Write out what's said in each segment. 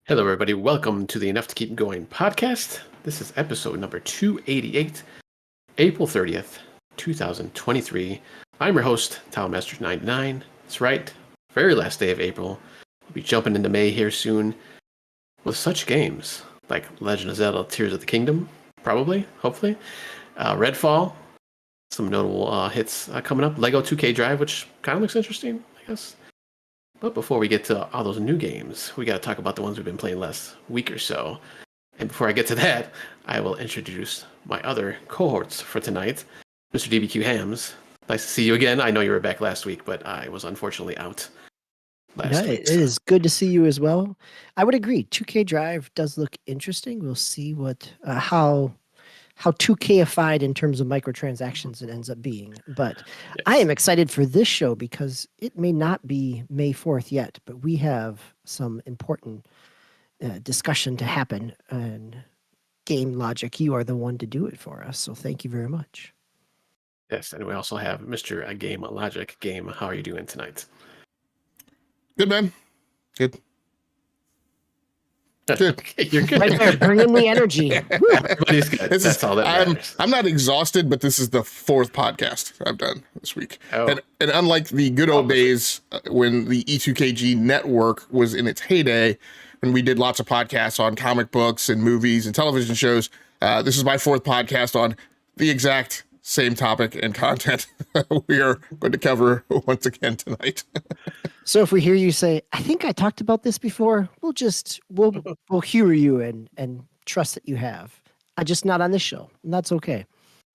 Hello, everybody. Welcome to the Enough to Keep Going podcast. This is episode number 288, April 30th, 2023. I'm your host, TowelMasters99. That's right, very last day of April. We'll be jumping into May here soon with such games like Legend of Zelda Tears of the Kingdom, probably, hopefully. Redfall, some notable hits coming up. Lego 2K Drive, which kind of looks interesting, I guess. But before we get to all those new games, we got to talk about the ones we've been playing last week or so. And before I get to that, I will introduce my other cohorts for tonight. Mr. DBQ Hams, nice to see you again. I know you were back last week, but I was unfortunately out last week. It is good to see you as well. I would agree. 2K Drive does look interesting. We'll see what how 2K-ified in terms of microtransactions it ends up being. But Yes. I am excited for this show because it may not be May 4th yet, but we have some important discussion to happen. And Game Logic, you are the one to do it for us. So thank you very much. Yes, and we also have Mr. Game Logic. Game, how are you doing tonight? Good, man. Good. Good. Okay, you're good. Right there, bring in the energy. Everybody's good. That's all that matters. I'm not exhausted, but this is the fourth podcast I've done this week. Oh. And unlike the good old days when the E2KG network was in its heyday, when we did lots of podcasts on comic books and movies and television shows, this is my fourth podcast on the exact same topic and content we are going to cover once again tonight. So if we hear you say, I think I talked about this before, we'll humor you and trust that you have. I'm just not on this show, and that's okay.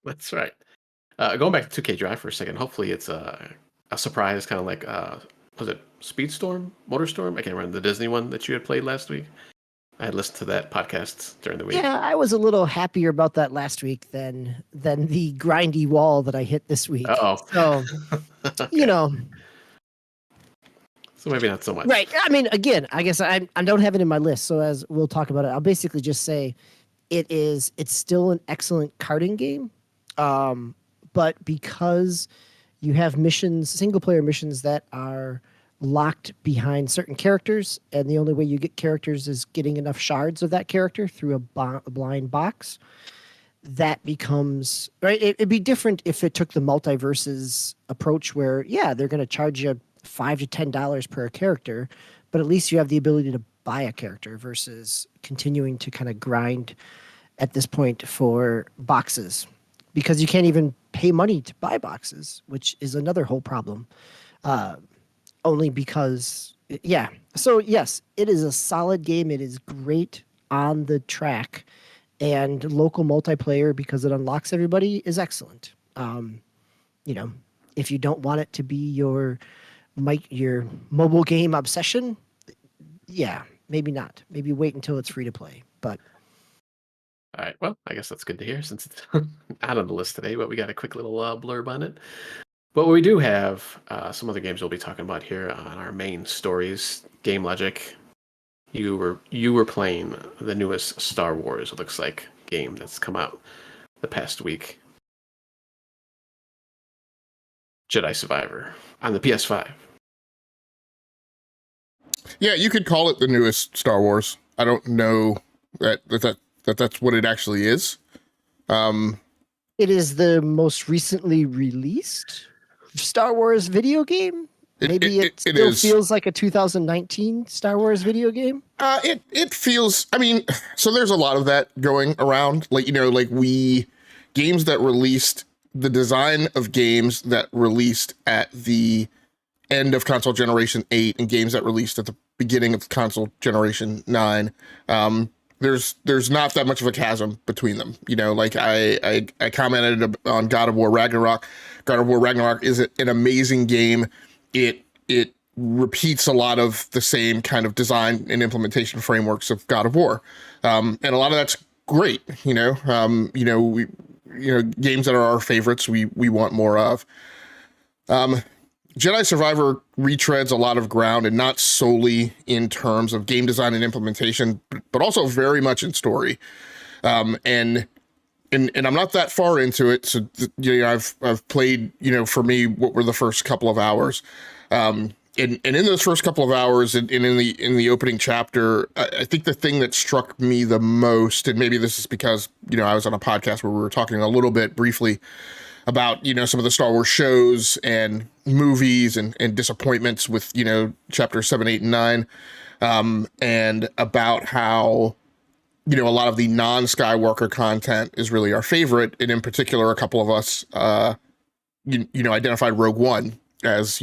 That's right. Going back to 2K Drive for a second, hopefully it's a surprise, kind of like, was it Speedstorm? Motorstorm? I can't remember, the Disney one that you had played last week. I had listened to that podcast during the week. Yeah, I was a little happier about that last week than the grindy wall that I hit this week. Uh-oh. So, Okay. So maybe not so much. Right. I mean, again, I guess I don't have it in my list, so as we'll talk about it, I'll basically just say it's still an excellent karting game, but because you have single player missions that are locked behind certain characters, and the only way you get characters is getting enough shards of that character through a blind box. That becomes right. It'd be different if it took the multiverses approach, where they're going to charge you $5 to $10 per character, but at least you have the ability to buy a character versus continuing to kind of grind at this point for boxes, because you can't even pay money to buy boxes, which is another whole problem. Only because, So yes, it is a solid game. It is great on the track, and local multiplayer, because it unlocks everybody, is excellent. If you don't want it to be your mobile game obsession, maybe not. Maybe wait until it's free to play. But All right. Well, I guess that's good to hear since it's not on the list today, but we got a quick little blurb on it. But we do have some other games we'll be talking about here on our main stories. Game Logic, you were playing the newest Star Wars, it looks like, game that's come out the past week. Jedi Survivor on the PS5. Yeah, you could call it the newest Star Wars. I don't know that's what it actually is. it is the most recently released Star Wars video game. Maybe it still feels like a 2019 Star Wars video game. It feels, I mean, so there's a lot of that going around. Games that released, the design of games that released at the end of console generation 8 and games that released at the beginning of console generation 9. There's not that much of a chasm between them. I commented on God of War Ragnarok. God of War Ragnarok is an amazing game. It repeats a lot of the same kind of design and implementation frameworks of God of War, and a lot of that's great. Games that are our favorites, we want more of. Jedi Survivor retreads a lot of ground, and not solely in terms of game design and implementation, but also very much in story. And I'm not that far into it, so I've played, for me, what were the first couple of hours. and in those first couple of hours and in the opening chapter, I think the thing that struck me the most, and maybe this is because, I was on a podcast where we were talking a little bit briefly about, some of the Star Wars shows and movies and disappointments with, chapter 7, 8, and 9, and about how, a lot of the non-Skywalker content is really our favorite. And in particular, a couple of us, identified Rogue One as,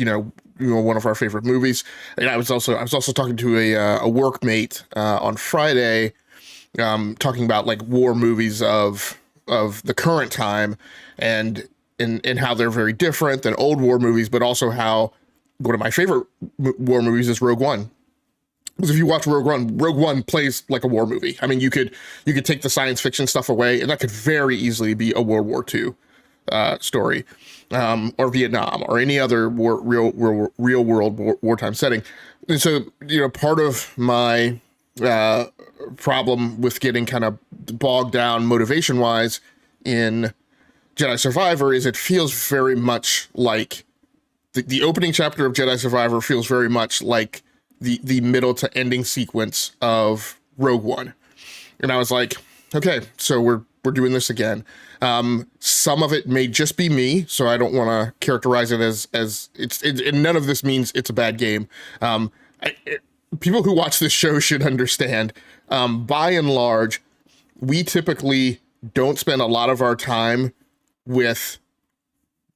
one of our favorite movies. And I was also talking to a workmate on Friday, talking about like war movies of the current time and how they're very different than old war movies, but also how one of my favorite war movies is Rogue One. Because if you watch Rogue One plays like a war movie. I mean, you could take the science fiction stuff away, and that could very easily be a World War II story, or Vietnam, or any other real world wartime setting. And so, part of my problem with getting kind of bogged down motivation wise in Jedi Survivor is it feels very much like the opening chapter of Jedi Survivor feels very much like the middle to ending sequence of Rogue One. And I was like, okay, so we're doing this again. Some of it may just be me, so I don't want to characterize it as it's and none of this means it's a bad game. People who watch this show should understand, by and large, we typically don't spend a lot of our time with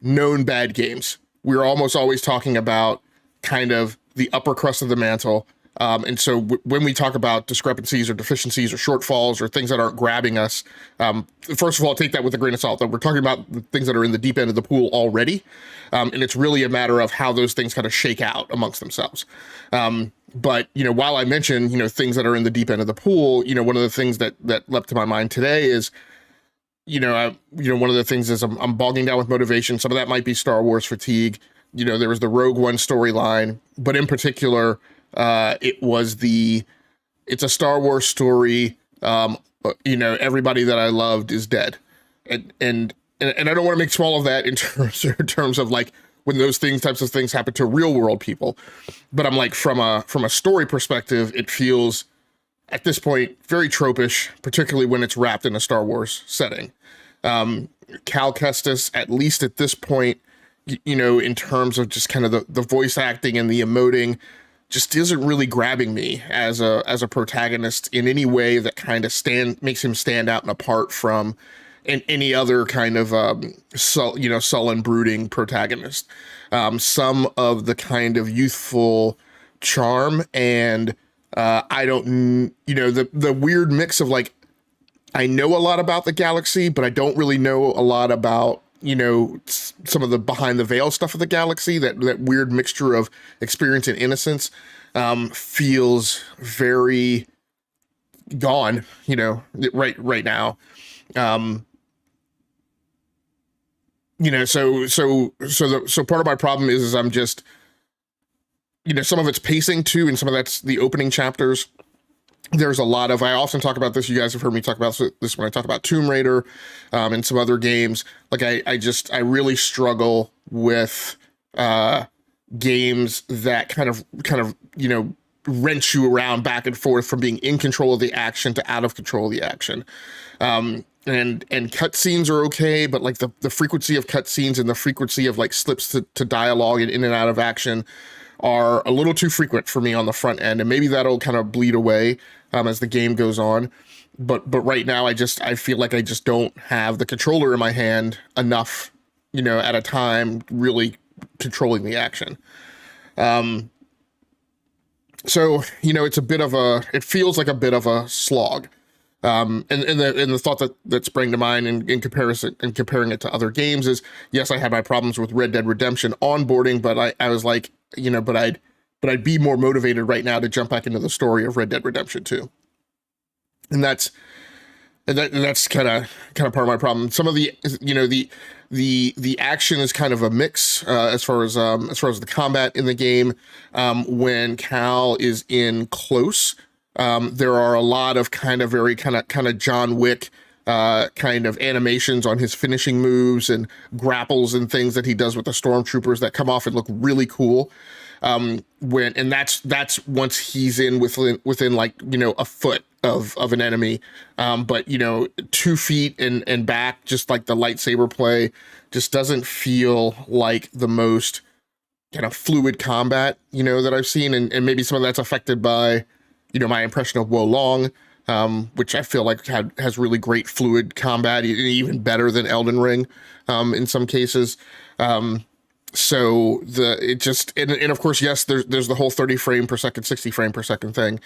known bad games. We're almost always talking about kind of the upper crust of the mantle. And so when we talk about discrepancies or deficiencies or shortfalls or things that aren't grabbing us, first of all, take that with a grain of salt, that we're talking about the things that are in the deep end of the pool already. And it's really a matter of how those things kind of shake out amongst themselves. But, while I mention, things that are in the deep end of the pool, one of the things that leapt to my mind today is, one of the things is I'm bogging down with motivation. Some of that might be Star Wars fatigue. There was the Rogue One storyline, but in particular, it's a Star Wars story. Everybody that I loved is dead. And I don't want to make small of that in terms of like when those types of things happen to real world people. But I'm like, from a story perspective, it feels at this point very tropish, particularly when it's wrapped in a Star Wars setting. Cal Kestis, at least at this point, in terms of just kind of the voice acting and the emoting, just isn't really grabbing me as a protagonist in any way that kind of makes him stand out and apart from any other kind of sullen, brooding protagonist. Some of the kind of youthful charm and the weird mix of like, I know a lot about the galaxy, but I don't really know a lot about some of the behind the veil stuff of the galaxy. That weird mixture of experience and innocence feels very gone, right now. So part of my problem is I'm just, some of it's pacing too, and some of that's the opening chapters. There's a lot of, I often talk about this, you guys have heard me talk about this when I talk about Tomb Raider and some other games. Like I really struggle with games that kind of wrench you around back and forth from being in control of the action to out of control of the action. And cutscenes are okay, but like the frequency of cutscenes and the frequency of like slips to dialogue and in and out of action are a little too frequent for me on the front end, and maybe that'll kind of bleed away as the game goes on. But right now, I feel like I just don't have the controller in my hand enough, at a time, really controlling the action. So it feels like a bit of a slog. And the thought that sprang to mind in comparison and comparing it to other games is, yes, I had my problems with Red Dead Redemption onboarding, but I was like, but I'd be more motivated right now to jump back into the story of Red Dead Redemption 2. And that's kind of part of my problem. Some of the action is kind of a mix as far as the combat in the game. When Cal is in close, there are a lot of kind of John Wick kind of animations on his finishing moves and grapples and things that he does with the stormtroopers that come off and look really cool. That's once he's within like, a foot of an enemy. But 2 feet and back, just like the lightsaber play just doesn't feel like the most kind of fluid combat, that I've seen. And maybe some of that's affected by, my impression of Wo Long, which I feel like has really great fluid combat, even better than Elden Ring, in some cases. So and of course, yes, there's the whole 30 frame per second, 60 frame per second thing.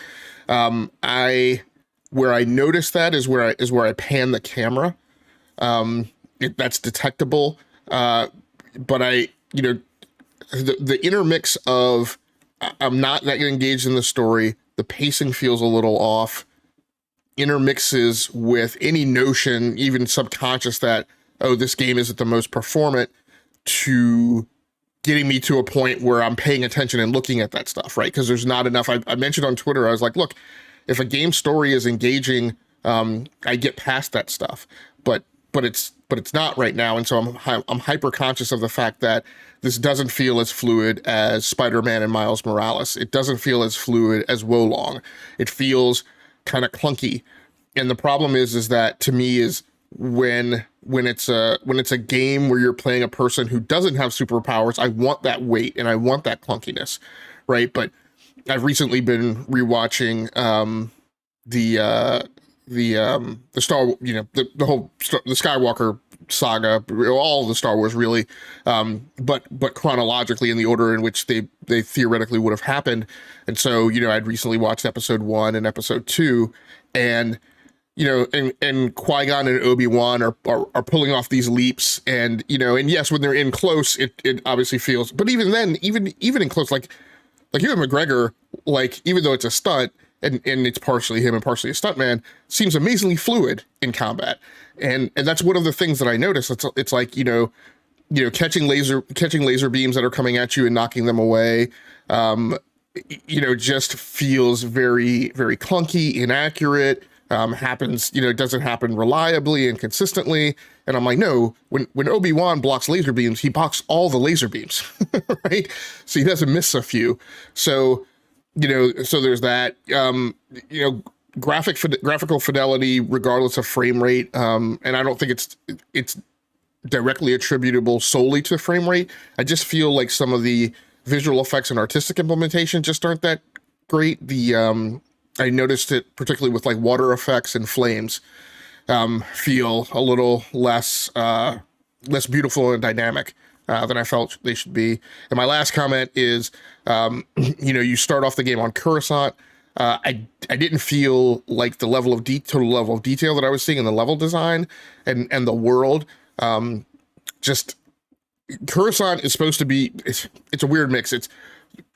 Where I notice that is where I pan the camera. That's detectable. But the intermix of I'm not that engaged in the story. The pacing feels a little off. Intermixes with any notion, even subconscious, that, oh, this game isn't the most performant, to getting me to a point where I'm paying attention and looking at that stuff, right? Because there's not enough. I mentioned on Twitter, I was like, look, if a game story is engaging, I get past that stuff, but it's not right now. And so I'm hyper conscious of the fact that this doesn't feel as fluid as Spider-Man and Miles Morales. It doesn't feel as fluid as Wo Long. It feels kind of clunky. And the problem is that, to me, is when it's a game where you're playing a person who doesn't have superpowers, I want that weight and I want that clunkiness, right? But I've recently been rewatching the Skywalker saga, all the Star Wars, really, but chronologically in the order in which they theoretically would have happened. And so, I'd recently watched episode 1 and episode 2, and and Qui-Gon and Obi-Wan are pulling off these leaps, and yes, when they're in close, it obviously feels, but even then, even in close, like Ewan McGregor, like, even though it's a stunt, and it's partially him and partially a stuntman, seems amazingly fluid in combat. And that's one of the things that I noticed. It's like, catching laser beams that are coming at you and knocking them away, just feels very, very clunky, inaccurate, it doesn't happen reliably and consistently. And I'm like, no, when Obi-Wan blocks laser beams, he blocks all the laser beams, right? So he doesn't miss a few. So, so there's that, graphical fidelity, regardless of frame rate. And I don't think it's directly attributable solely to frame rate. I just feel like some of the visual effects and artistic implementation just aren't that great. I noticed it particularly with like water effects and flames, feel a little less beautiful and dynamic than I felt they should be. And my last comment is, you start off the game on Coruscant. I didn't feel like the total level of detail that I was seeing in the level design and the world. Just Coruscant is supposed to be, it's a weird mix.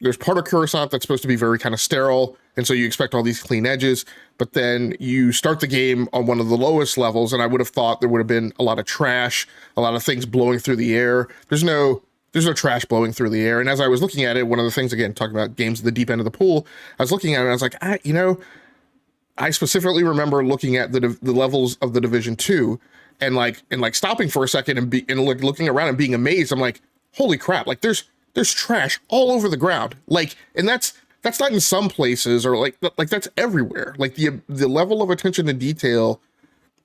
There's part of Coruscant that's supposed to be very kind of sterile, and so you expect all these clean edges, but then you start the game on one of the lowest levels, and I would have thought there would have been a lot of trash, a lot of things blowing through the air. There's no trash blowing through the air. And as I was looking at it, one of the things, again, talking about games at the deep end of the pool, I was looking at it and I was like, I specifically remember looking at the levels of the Division 2 and stopping for a second and looking around and being amazed. I'm like, holy crap, like there's trash all over the ground. Like, and that's not in some places, or like that's everywhere. Like the level of attention to detail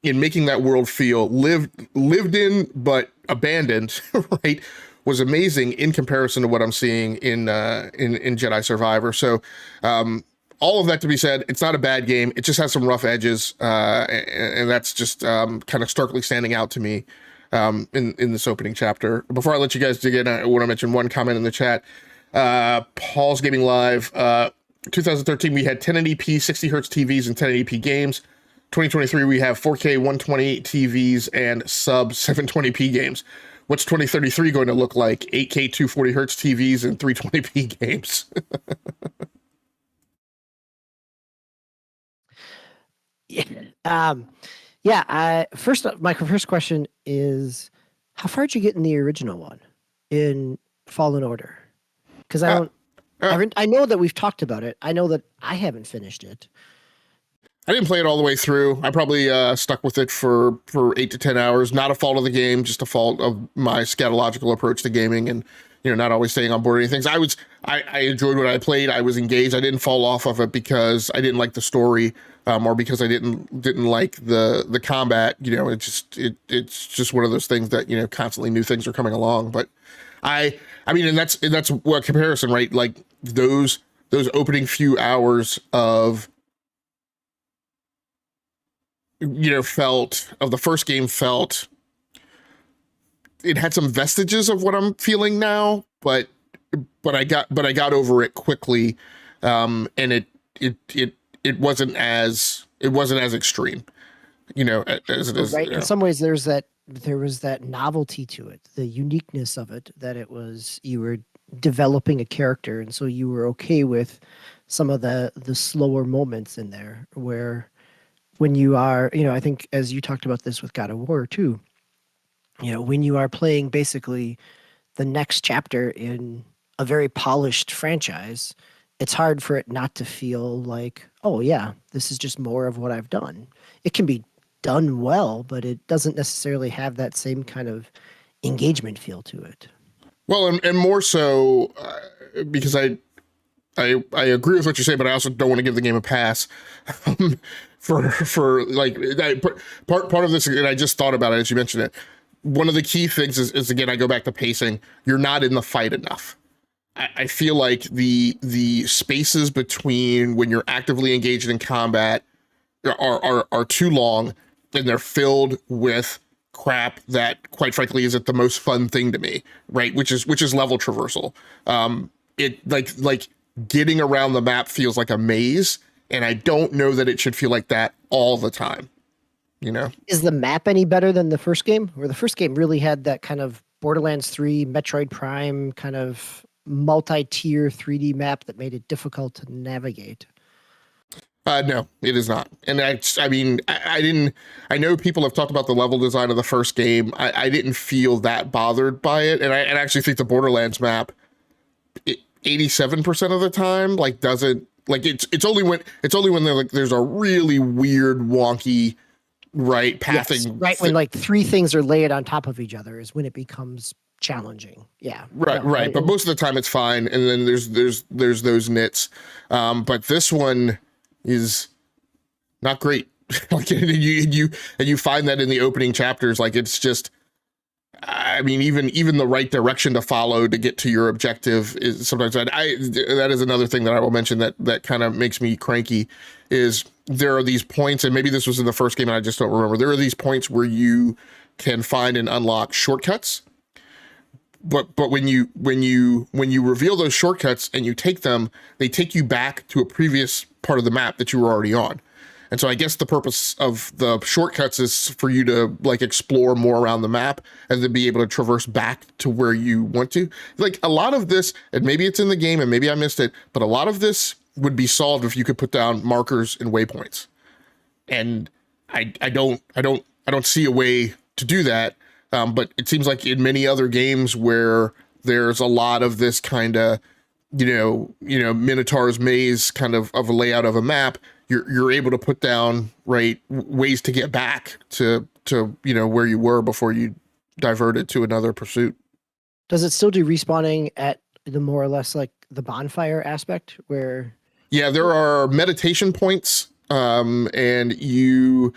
in making that world feel lived in but abandoned, right, was amazing in comparison to what I'm seeing in Jedi Survivor. So all of that to be said, it's not a bad game. It just has some rough edges, and that's just kind of starkly standing out to me in this opening chapter. Before I let you guys dig in, I want to mention one comment in the chat. Paul's Gaming Live, 2013, we had 1080p 60 hertz TVs and 1080p games. 2023, we have 4K 120 TVs and sub 720p games. What's 2033 going to look like? 8K 240 hertz TVs and 320p games. My first question is, how far did you get in the original one, in Fallen Order? Because I know that we've talked about it. I know that I haven't finished it. I didn't play it all the way through. I probably stuck with it for 8 to 10 hours. Not a fault of the game, just a fault of my scatological approach to gaming and not always staying on board or anything. So I enjoyed what I played. I was engaged. I didn't fall off of it because I didn't like the story, or because I didn't like the combat. It's just one of those things that, constantly new things are coming along. But I mean, and that's what comparison, right? Like those opening few hours of, felt of the first game felt, it had some vestiges of what I'm feeling now, but I got over it quickly. And it wasn't as extreme, as it is. Right. In some ways there was that novelty to it, the uniqueness of it, that you were developing a character. And so you were okay with some of the slower moments in there where when you are, I think as you talked about this with God of War too, when you are playing basically the next chapter in a very polished franchise, it's hard for it not to feel like, oh yeah, this is just more of what I've done. It can be done well, but it doesn't necessarily have that same kind of engagement feel to it. Well, and more so because I agree with what you say, but I also don't want to give the game a pass. For like part of this, and I just thought about it as you mentioned it. One of the key things is again, I go back to pacing. You're not in the fight enough. I feel like the spaces between when you're actively engaged in combat are too long, and they're filled with crap that, quite frankly, isn't the most fun thing to me, right? Which is level traversal. It like getting around the map feels like a maze, and I don't know that it should feel like that all the time. Is the map any better than the first game? Where the first game really had that kind of Borderlands 3, Metroid Prime kind of multi-tier 3D map that made it difficult to navigate. No, it is not. And I know people have talked about the level design of the first game. I didn't feel that bothered by it. And I actually think the Borderlands map, 87% of the time, doesn't, it's only when there's a really weird, wonky, right, pathing. Yes, right, when three things are layered on top of each other is when it becomes challenging. Yeah. Right. But most of the time it's fine. And then there's those nits. But this one is not great. You find that in the opening chapters, it's just, I mean, even the right direction to follow to get to your objective is sometimes that is another thing that I will mention that kind of makes me cranky is there are these points, and maybe this was in the first game and I just don't remember. There are these points where you can find and unlock shortcuts. But when you reveal those shortcuts and you take them, they take you back to a previous part of the map that you were already on. And so I guess the purpose of the shortcuts is for you to explore more around the map and then be able to traverse back to where you want to. A lot of this, and maybe it's in the game and maybe I missed it, but a lot of this would be solved if you could put down markers and waypoints. And I don't see a way to do that. But it seems like in many other games where there's a lot of this kind of, Minotaur's maze kind of a layout of a map, you're able to put down ways to get back to where you were before you diverted to another pursuit. Does it still do respawning at the more or less the bonfire aspect where? Yeah, there are meditation points, and they're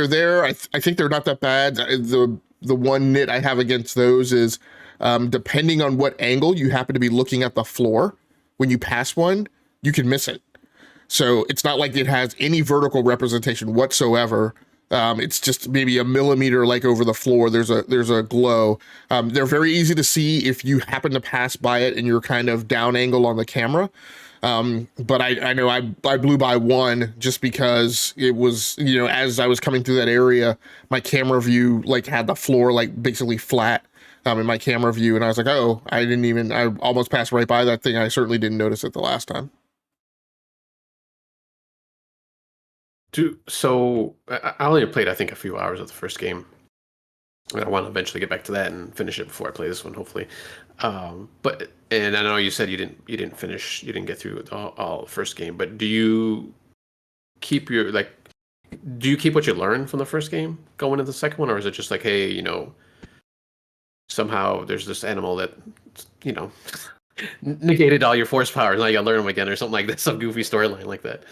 there. I think they're not that bad. The one nit I have against those is, depending on what angle you happen to be looking at the floor, when you pass one, you can miss it. So it's not like it has any vertical representation whatsoever. It's just maybe a millimeter over the floor. There's a glow. They're very easy to see if you happen to pass by it and you're kind of down angle on the camera. But I know I blew by one just because it was, as I was coming through that area, my camera view had the floor basically flat in my camera view. And I was like, oh, I almost passed right by that thing. I certainly didn't notice it the last time. So I only played, I think, a few hours of the first game. And I want to eventually get back to that and finish it before I play this one, hopefully. But I know you said you didn't get through all the first game. But do you keep what you learned from the first game going into the second one, or is it just hey, somehow there's this animal that, you know, negated all your force powers. Now you gotta learn them again, or something like that. Some goofy storyline like that.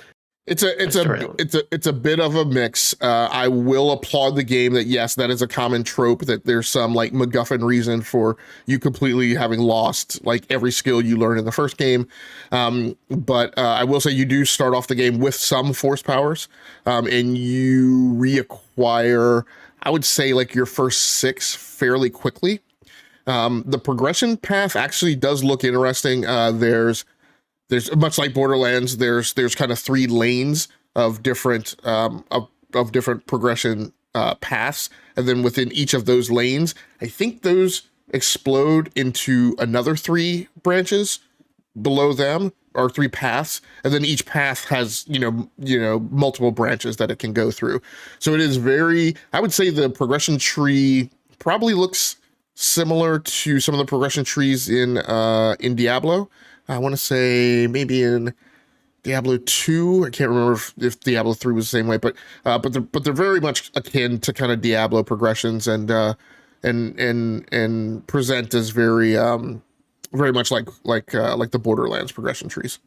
It's a bit of a mix. I will applaud the game that yes, that is a common trope, that there's some like MacGuffin reason for you completely having lost like every skill you learned in the first game. But I will say you do start off the game with some force powers, and you reacquire, I would say, like your first 6 fairly quickly. The progression path actually does look interesting. There's much like Borderlands, there's kind of 3 lanes of different of different progression paths, and then within each of those lanes, I think those explode into another 3 branches below them, or 3 paths, and then each path has you know multiple branches that it can go through. So it is very, I would say the progression tree probably looks similar to some of the progression trees in Diablo. I want to say maybe in Diablo 2. I can't remember if Diablo 3 was the same way, but they're very much akin to kind of Diablo progressions, and present as very much like the Borderlands progression trees.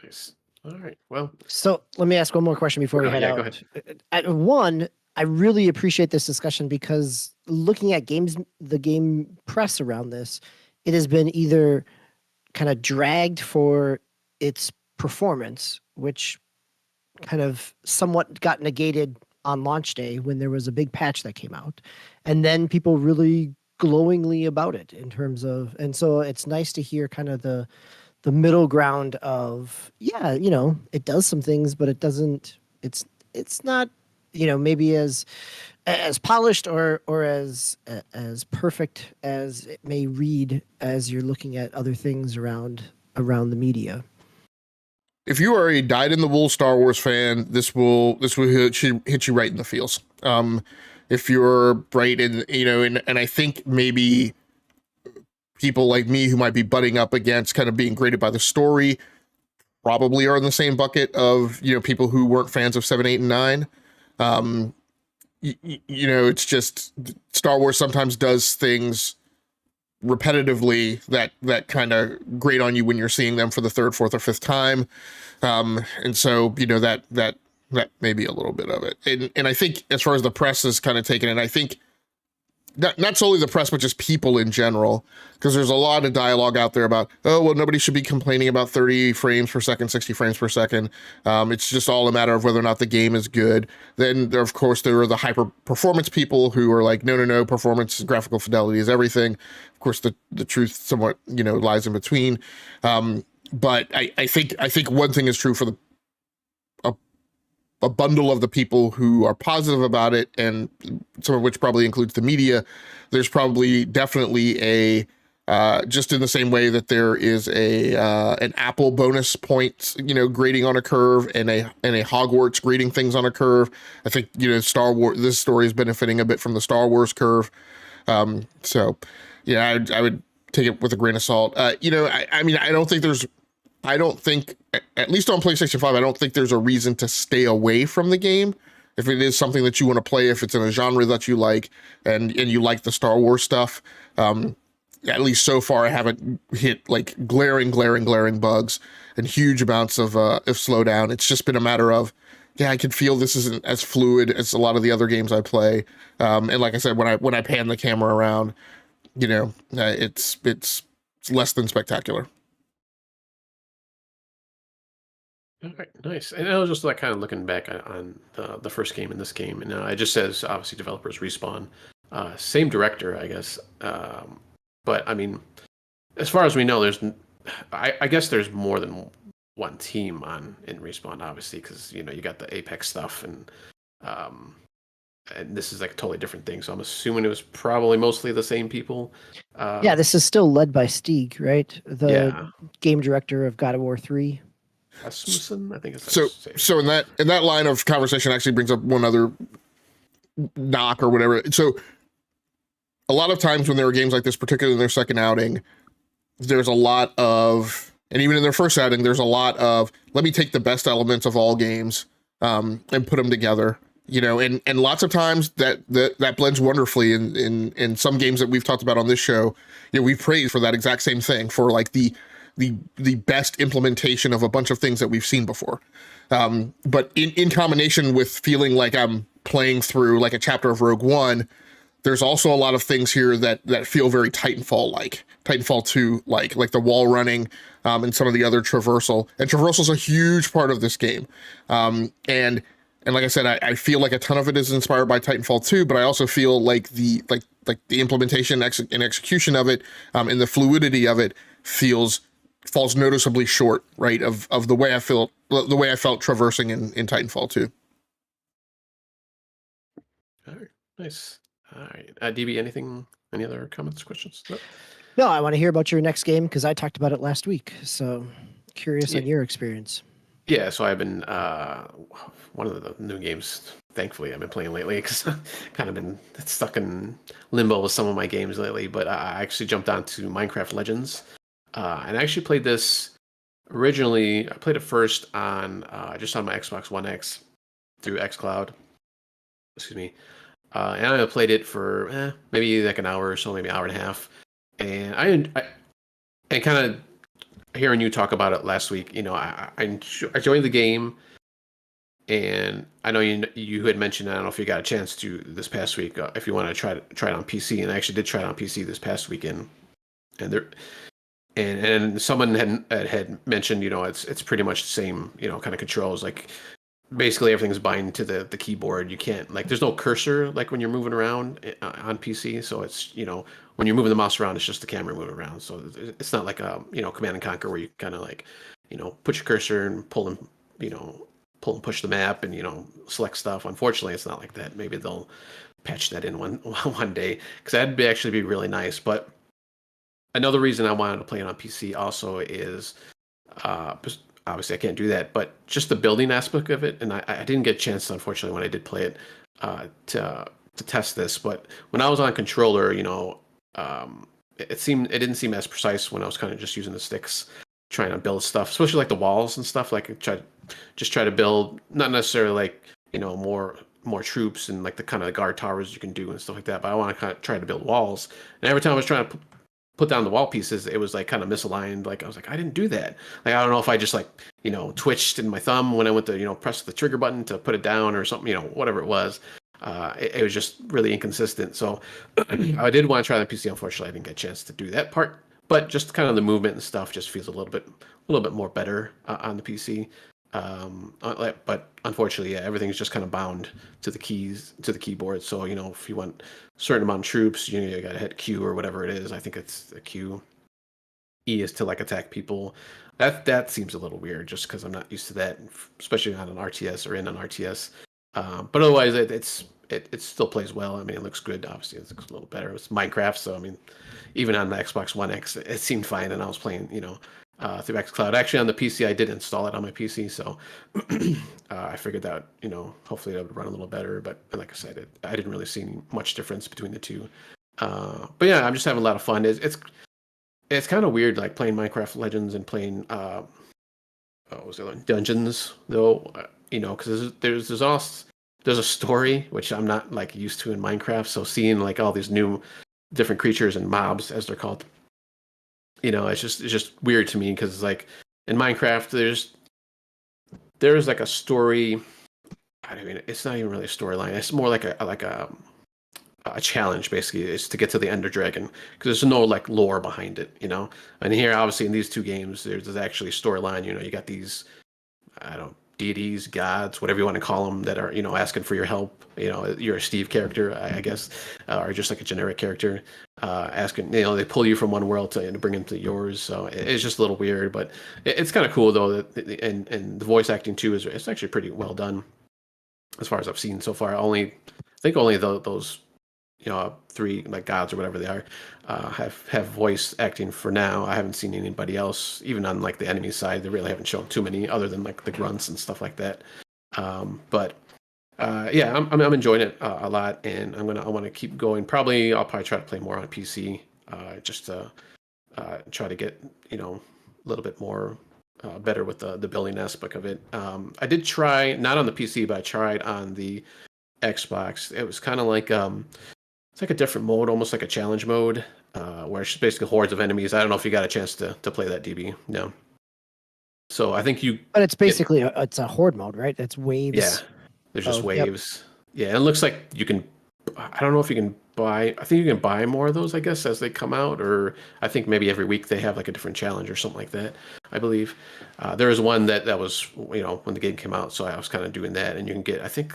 Nice. All right. Well, So let me ask one more question before we head yeah, out. go ahead. One, I really appreciate this discussion because looking at the game press around this, it has been either kind of dragged for its performance, which kind of somewhat got negated on launch day when there was a big patch that came out, and then people really glowingly about it in terms of, and so it's nice to hear kind of the middle ground of, yeah, it does some things, but it doesn't, it's not, maybe as polished or as perfect as it may read as you're looking at other things around the media. If you are a dyed-in-the-wool Star Wars fan, this will hit you right in the feels. If you're bright and I think maybe people like me who might be butting up against kind of being graded by the story probably are in the same bucket of people who weren't fans of 7, 8, and 9. It's just Star Wars sometimes does things repetitively that kind of grate on you when you're seeing them for the 3rd, 4th, or 5th time. And so, that may be a little bit of it. And I think as far as the press is kind of taken it, I think not solely the press, but just people in general, because there's a lot of dialogue out there about, oh, well, nobody should be complaining about 30 frames per second, 60 frames per second. It's just all a matter of whether or not the game is good. Then, of course, there are the hyper performance people who are like, no, performance, graphical fidelity is everything. Of course, the truth somewhat, lies in between. But I think one thing is true for a bundle of the people who are positive about it, and some of which probably includes the media. There's probably definitely a just in the same way that there is an Apple bonus points, grading on a curve, and a Hogwarts grading things on a curve. I think Star Wars. This story is benefiting a bit from the Star Wars curve. So yeah, I would take it with a grain of salt. I mean, I don't think, at least on PlayStation 5, I don't think there's a reason to stay away from the game. If it is something that you want to play, if it's in a genre that you like, and you like the Star Wars stuff, at least so far, I haven't hit like glaring bugs and huge amounts of slowdown. It's just been a matter of, yeah, I can feel this isn't as fluid as a lot of the other games I play. And like I said, when I pan the camera around, it's less than spectacular. All right, nice. And I was just like kind of looking back on the first game and this game, and it just says obviously developers Respawn, same director, I guess. But I mean, as far as we know, I guess there's more than one team in Respawn, obviously, because you got the Apex stuff, and this is like a totally different thing. So I'm assuming it was probably mostly the same people. Yeah, this is still led by Stieg, right? The Yeah. game director of God of War 3. Rasmussen, I think it's so in that line of conversation actually brings up one other knock or whatever. So a lot of times when there are games like this, particularly in their second outing, there's a lot of, and even in their first outing, there's a lot of, let me take the best elements of all games and put them together And lots of times that blends wonderfully in some games that we've talked about on this show. We've praised for that exact same thing, for like the best implementation of a bunch of things that we've seen before. But in combination with feeling like I'm playing through like a chapter of Rogue One, there's also a lot of things here that feel very Titanfall-like, Titanfall 2, like the wall running, and some of the other traversal. And traversal is a huge part of this game. And like I said, I feel like a ton of it is inspired by Titanfall 2, but I also feel like the implementation and execution of it, and the fluidity of it falls noticeably short, right, of the way I felt traversing in Titanfall 2. All right, nice. All right, DB, any other comments, questions? No, I want to hear about your next game because I talked about it last week. So curious on your experience. Yeah, so I've been one of the new games, thankfully, I've been playing lately because I've kind of been stuck in limbo with some of my games lately. But I actually jumped onto Minecraft Legends, and I actually played this originally. I played it first on just on my Xbox One X through xCloud. Excuse me. And I played it for maybe like an hour or so, maybe an hour and a half. And I kind of hearing you talk about it last week, I joined the game, and I know you had mentioned, I don't know if you got a chance to this past week, if you want to try it on PC, and I actually did try it on PC this past weekend, and someone had mentioned, it's pretty much the same, kind of controls, like basically everything's bind to the keyboard. You can't, like, there's no cursor like when you're moving around on PC, so it's, when you're moving the mouse around, it's just the camera moving around. So it's not like Command and Conquer where you kind of like, put your cursor and pull and push the map and select stuff. Unfortunately, it's not like that. Maybe they'll patch that in one day, because that'd actually be really nice. But another reason I wanted to play it on PC also is obviously I can't do that, but just the building aspect of it. And I didn't get a chance, unfortunately, when I did play it, to test this. But when I was on controller, it didn't seem as precise when I was kind of just using the sticks trying to build stuff, especially like the walls and stuff. Like try to build, not necessarily like more troops and like the kind of guard towers you can do and stuff like that, but I want to kind of try to build walls. And every time I was trying to put down the wall pieces, it was like kind of misaligned. Like I was like, I didn't do that. Like I don't know if I just like twitched in my thumb when I went to press the trigger button to put it down or something, whatever it was. It was just really inconsistent. So I did want to try the PC. Unfortunately, I didn't get a chance to do that part. But just kind of the movement and stuff just feels a little bit more better on the PC. But unfortunately, yeah, everything's just kind of bound to the keyboard. So if you want a certain amount of troops, you got to hit Q or whatever it is. I think it's a Q. E is to like attack people. That seems a little weird, just because I'm not used to that, especially on an RTS or in an RTS. But otherwise, it still plays well. I mean, it looks good. Obviously, it looks a little better. It's Minecraft, so I mean, even on the Xbox One X, it seemed fine, and I was playing, through xCloud. Actually, on the PC, I did install it on my PC, so I figured that, hopefully it would run a little better. But like I said, I didn't really see much difference between the two. But yeah, I'm just having a lot of fun. It's kind of weird, like playing Minecraft Legends and playing what was the other one? Dungeons, though, because there's a story which I'm not like used to in Minecraft. So seeing like all these new different creatures and mobs, as they're called, it's just weird to me, because like in Minecraft there's like a story. I mean, it's not even really a storyline. It's more like a challenge, basically, is to get to the Ender Dragon, because there's no like lore behind it, And here, obviously, in these two games, there's actually a storyline. You got these, I don't know, deities, gods, whatever you want to call them, that are asking for your help. You're a Steve character, I guess, or just like a generic character, asking. They pull you from one world to bring them to yours. So it's just a little weird, but it's kind of cool though. And the voice acting too it's actually pretty well done, as far as I've seen so far. I think only those three like gods or whatever they are have voice acting for now. I haven't seen anybody else, even on like the enemy side. They really haven't shown too many, other than like the grunts and stuff like that. But yeah, I'm enjoying it a lot, and I want to keep going. I'll probably try to play more on PC, just to try to get a little bit more better with the building aspect of it. I did try, not on the PC, but I tried on the Xbox. It was kind of like it's like a different mode, almost like a challenge mode, where it's just basically hordes of enemies. I don't know if you got a chance to play that, DB. No. So I think you But it's get basically it's a horde mode, right? It's yeah. waves. There's just Yep. waves. Yeah, and it looks like you can. I don't know if you can buy. I think you can buy more of those, I guess, as they come out, or I think maybe every week they have like a different challenge or something like that. I believe there was one that was when the game came out, so I was kind of doing that, and you can get I think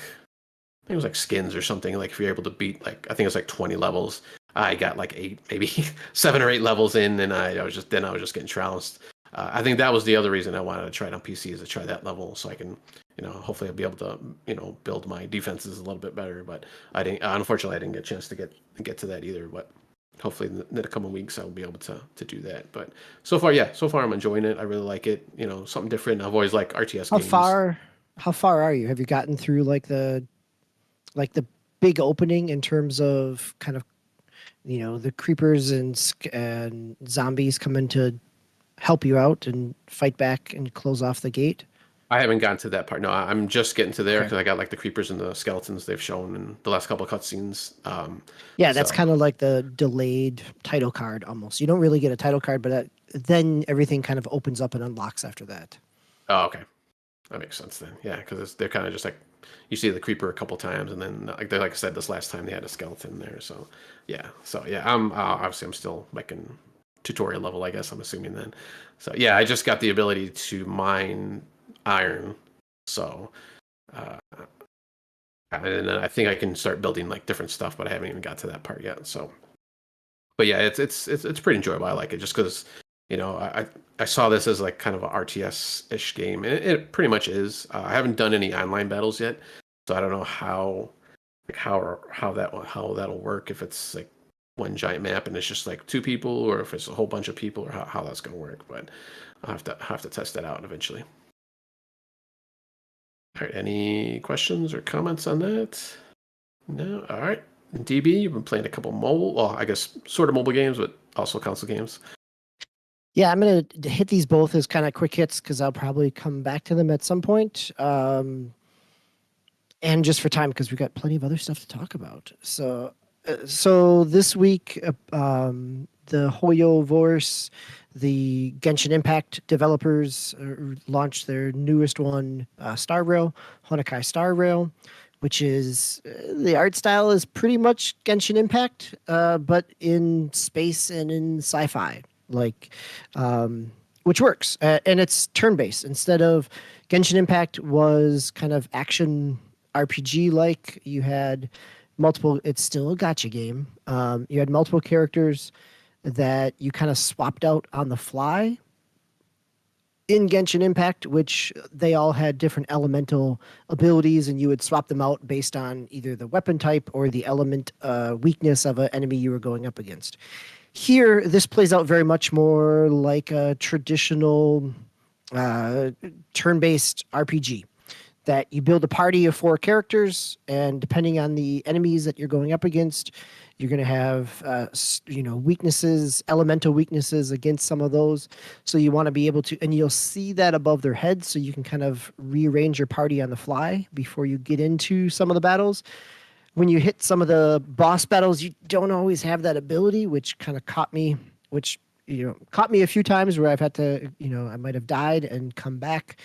it was like skins or something. Like if you're able to beat like I think it was like 20 levels. I got like 8, maybe 7 or 8 levels in, and I was just getting trounced. I think that was the other reason I wanted to try it on PC is to try that level so I can, hopefully I'll be able to, build my defenses a little bit better. But I didn't, unfortunately, I didn't get a chance to get to that either. But hopefully in the coming weeks I'll be able to do that. But so far I'm enjoying it. I really like it. Something different. I've always liked RTS How games. how far are you? Have you gotten through like the big opening in terms of kind of the creepers and zombies coming to help you out and fight back and close off the gate? I haven't gotten to that part. No, I'm just getting to there Okay. because I got like the creepers and the skeletons they've shown in the last couple of cutscenes. Yeah, that's So- kind of like the delayed title card almost. You don't really get a title card, but then everything kind of opens up and unlocks after that. Oh, okay. That makes sense then. Yeah, because they're kind of just like you see the creeper a couple times, and then like I said, this last time they had a skeleton there. So yeah, I'm obviously I'm still like in tutorial level, I guess I'm assuming then. So yeah, I just got the ability to mine iron, so and then I think I can start building like different stuff, but I haven't even got to that part yet. So, but yeah, it's pretty enjoyable. I like it just because I saw this as like kind of a RTS-ish game, and it pretty much is. I haven't done any online battles yet, so I don't know how that'll work if it's like one giant map and it's just like 2 people, or if it's a whole bunch of people, or how that's going to work. But I'll have to test that out eventually. All right, any questions or comments on that? No. All right, DB, you've been playing a couple mobile, well, I guess sort of mobile games, but also console games. Yeah, I'm going to hit these both as kind of quick hits because I'll probably come back to them at some point. And just for time, because we've got plenty of other stuff to talk about. So this week, the Hoyo Vorse, the Genshin Impact developers launched their newest one, StarRail, Honkai StarRail, which is the art style is pretty much Genshin Impact, but in space and in sci-fi, which works. And it's turn-based instead of Genshin Impact was kind of action RPG like. You had multiple. It's still a gacha game. You had multiple characters that you kind of swapped out on the fly in Genshin Impact, which they all had different elemental abilities, and you would swap them out based on either the weapon type or the element weakness of an enemy you were going up against. Here, this plays out very much more like a traditional turn-based RPG. That you build a party of 4 characters, and depending on the enemies that you're going up against, you're going to have weaknesses, elemental weaknesses against some of those. So you want to be able to, and you'll see that above their heads, so you can kind of rearrange your party on the fly before you get into some of the battles. When you hit some of the boss battles, you don't always have that ability, which kind of caught me a few times where I've had to, I might have died and come back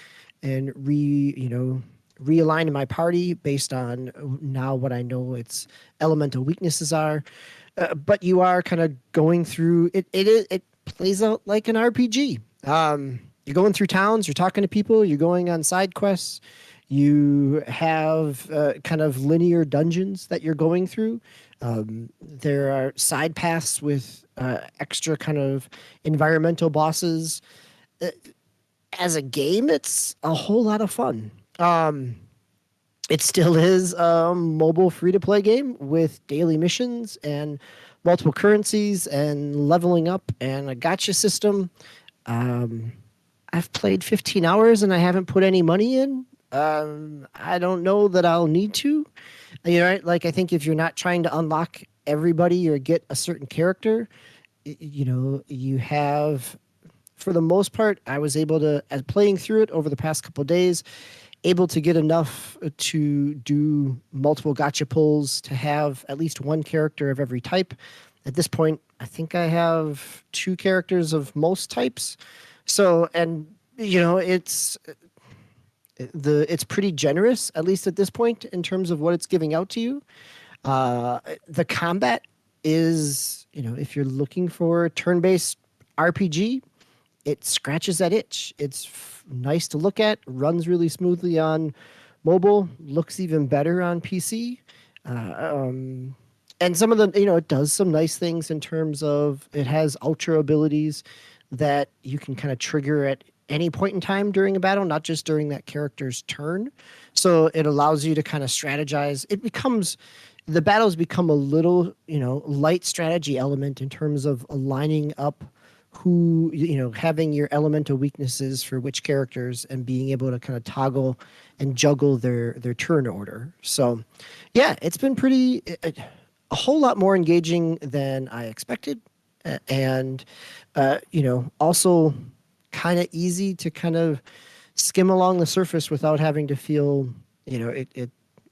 and realign my party based on now what I know its elemental weaknesses are. But you are kind of going through it. It plays out like an RPG. You're going through towns. You're talking to people. You're going on side quests. You have kind of linear dungeons that you're going through. There are side paths with extra kind of environmental bosses. As a game, it's a whole lot of fun. It still is a mobile free-to-play game with daily missions and multiple currencies and leveling up and a gacha system. I've played 15 hours and I haven't put any money in. I don't know that I'll need to. Like I think if you're not trying to unlock everybody or get a certain character, you have, for the most part, I was able to, as playing through it over the past couple of days, able to get enough to do multiple gotcha pulls to have at least one character of every type. At this point, I think I have 2 characters of most types. So, and it's pretty generous, at least at this point, in terms of what it's giving out to you. The combat is, if you're looking for a turn-based RPG, it scratches that itch. It's nice to look at, runs really smoothly on mobile, looks even better on PC. And some of the, it does some nice things in terms of it has ultra abilities that you can kind of trigger at any point in time during a battle, not just during that character's turn. So it allows you to kind of strategize. The battles become a little, light strategy element in terms of aligning up having your elemental weaknesses for which characters and being able to kind of toggle and juggle their turn order. So yeah, it's been a whole lot more engaging than I expected. And, also kind of easy to kind of skim along the surface without having to feel,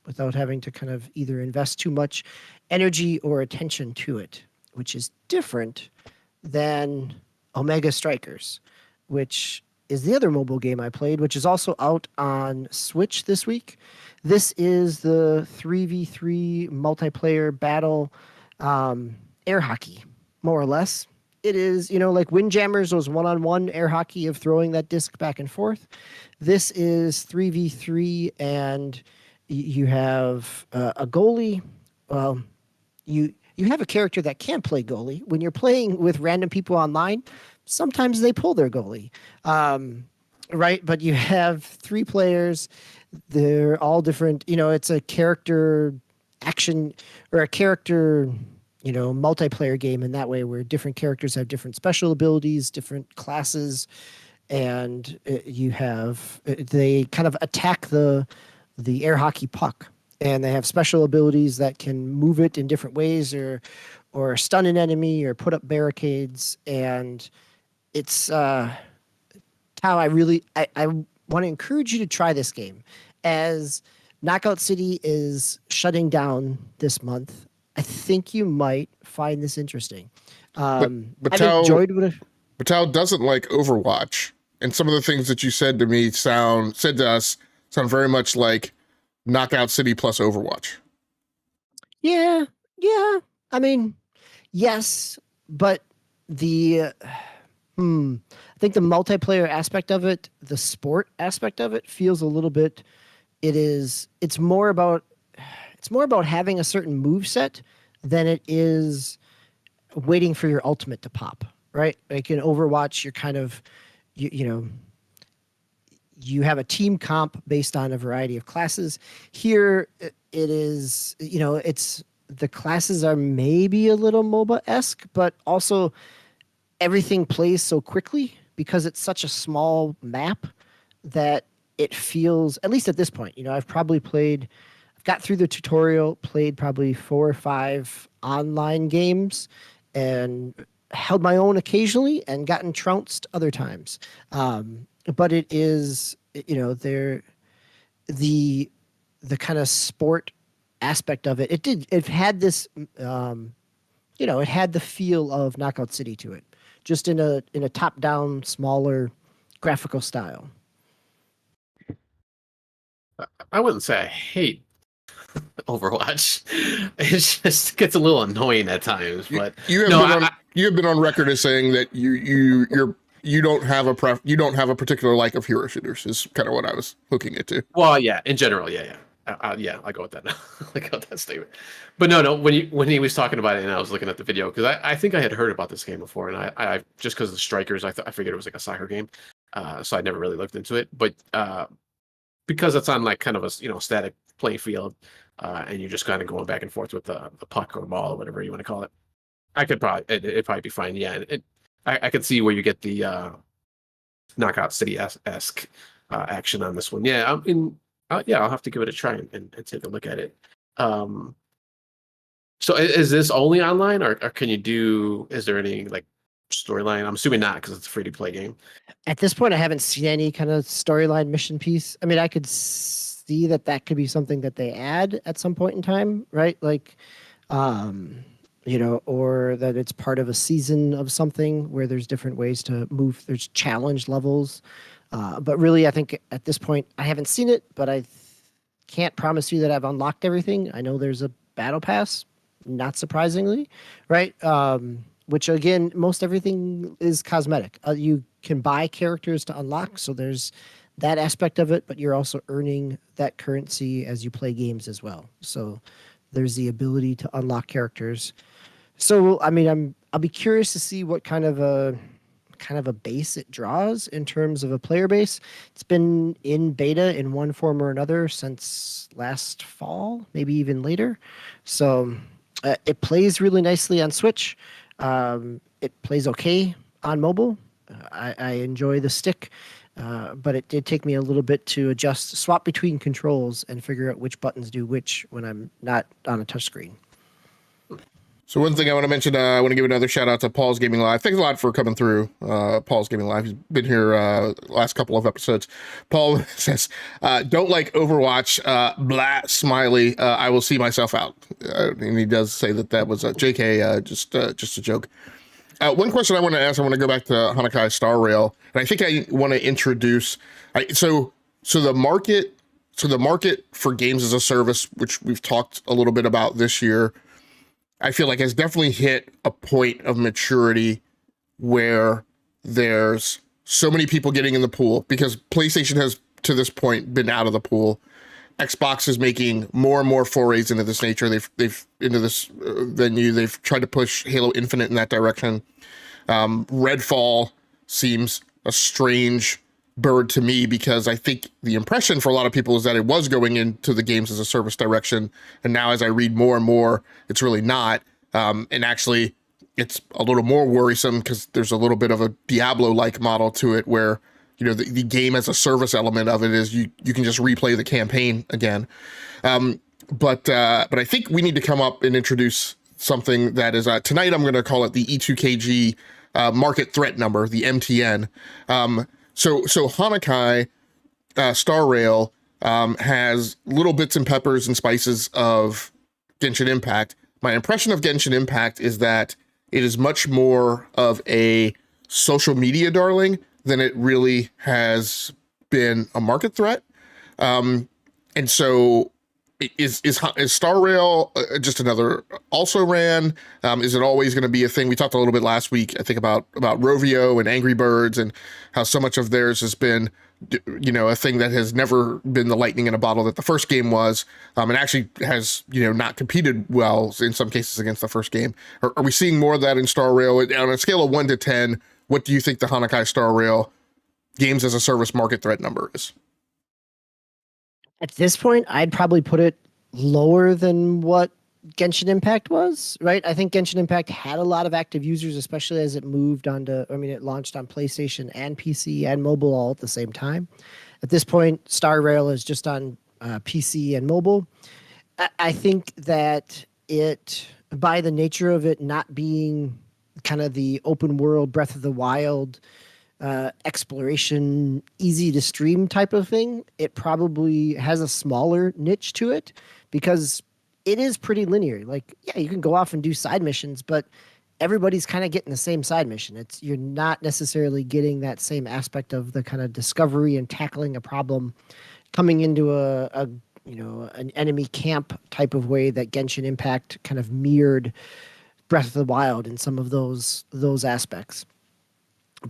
without having to kind of either invest too much energy or attention to it, which is different than Omega Strikers, which is the other mobile game I played, which is also out on Switch this week. This is the 3v3 multiplayer battle air hockey, more or less. It is, like Windjammers was one-on-one air hockey of throwing that disc back and forth. This is 3v3, and you have a goalie. Well, you have a character that can play goalie. When you're playing with random people online, sometimes they pull their goalie, right? But you have 3 players. They're all different. It's a character action or a character multiplayer game in that way, where different characters have different special abilities, different classes, and they kind of attack the air hockey puck, and they have special abilities that can move it in different ways, or stun an enemy, or put up barricades. And it's how I want to encourage you to try this game, as Knockout City is shutting down this month. I think you might find this interesting. But I've enjoyed what but Tao doesn't like Overwatch, and some of the things that you said to us sound very much like Knockout City plus Overwatch. Yeah. I mean, yes, but I think the multiplayer aspect of it, the sport aspect of it, feels a little bit. It's more about having a certain move set than it is waiting for your ultimate to pop, right? Like in Overwatch, you're kind of, you have a team comp based on a variety of classes. Here, it is, the classes are maybe a little MOBA-esque, but also everything plays so quickly because it's such a small map that it feels, at least at this point, I've got through the tutorial, played probably 4 or 5 online games, and held my own occasionally and gotten trounced other times. But it is, the kind of sport aspect of it. It had this, it had the feel of Knockout City to it, just in a top-down, smaller graphical style. I wouldn't say I hate Overwatch. It just gets a little annoying at times. But you have been on record as saying that you don't have a particular like of hero shooters. Is kind of what I was hooking it to. Well, yeah, in general, yeah. I'll go with that. I go with that statement. But no, when he was talking about it, and I was looking at the video, because I think I had heard about this game before, and I just because of the strikers, I figured it was like a soccer game, so I never really looked into it. But because it's on like kind of a static playing field, and you're just kind of going back and forth with the puck or ball or whatever you want to call it, it'd probably be fine. Yeah, I could see where you get the Knockout City esque action on this one. Yeah, I'll have to give it a try and take a look at it. So is this only online, or can you do? Is there any like storyline? I'm assuming not because it's a free to play game. At this point, I haven't seen any kind of storyline mission piece. I mean, I could see that could be something that they add at some point in time, right? Like, or that it's part of a season of something where there's different ways to move. There's challenge levels. But really, I think at this point, I haven't seen it, but I can't promise you that I've unlocked everything. I know there's a battle pass, not surprisingly, right? Which again, most everything is cosmetic. You can buy characters to unlock, so there's that aspect of it, but you're also earning that currency as you play games as well. So there's the ability to unlock characters. So I mean, I'll be curious to see what kind of a base it draws in terms of a player base. It's been in beta in one form or another since last fall, maybe even later. So it plays really nicely on Switch. It plays okay on mobile. I enjoy the stick, but it did take me a little bit to swap between controls and figure out which buttons do which when I'm not on a touchscreen. So one thing I want to mention, I want to give another shout out to Paul's Gaming Live. Thanks a lot for coming through, Paul's Gaming Live. He's been here last couple of episodes. Paul says, don't like Overwatch, blah, smiley, I will see myself out. And he does say that was a JK, just a joke. One question I want to ask, I want to go back to Honkai StarRail, and I think I want to introduce, so the market for games as a service, which we've talked a little bit about this year, I feel like has definitely hit a point of maturity where there's so many people getting in the pool, because PlayStation has to this point been out of the pool. Xbox is making more and more forays into this nature. They've into this venue. They've tried to push Halo Infinite in that direction. Redfall seems a strange bird to me, because I think the impression for a lot of people is that it was going into the games as a service direction, and now as I read more and more, it's really not. And actually, it's a little more worrisome because there's a little bit of a Diablo-like model to it, where the game as a service element of it is you can just replay the campaign again. But I think we need to come up and introduce something that is tonight. I'm going to call it the E2KG market threat number, the MTN. So Honkai StarRail has little bits and peppers and spices of Genshin Impact. My impression of Genshin Impact is that it is much more of a social media darling than it really has been a market threat. And so is StarRail just another also ran? Is it always going to be a thing? We talked a little bit last week, I think, about Rovio and Angry Birds, and how so much of theirs has been, a thing that has never been the lightning in a bottle that the first game was, and actually has, not competed well in some cases against the first game. Are we seeing more of that in StarRail? On a scale of 1 to 10, what do you think the Honkai StarRail games as a service market threat number is? At this point, I'd probably put it lower than what Genshin Impact was, right? I think Genshin Impact had a lot of active users, especially as it moved it launched on PlayStation and PC and mobile all at the same time. At this point, StarRail is just on PC and mobile. I think that it, by the nature of it not being kind of the open world Breath of the Wild exploration, easy to stream type of thing, it probably has a smaller niche to it, because it is pretty linear. Like, yeah, you can go off and do side missions, but everybody's kind of getting the same side mission. You're not necessarily getting that same aspect of the kind of discovery and tackling a problem coming into an enemy camp type of way that Genshin Impact kind of mirrored Breath of the Wild in some of those aspects.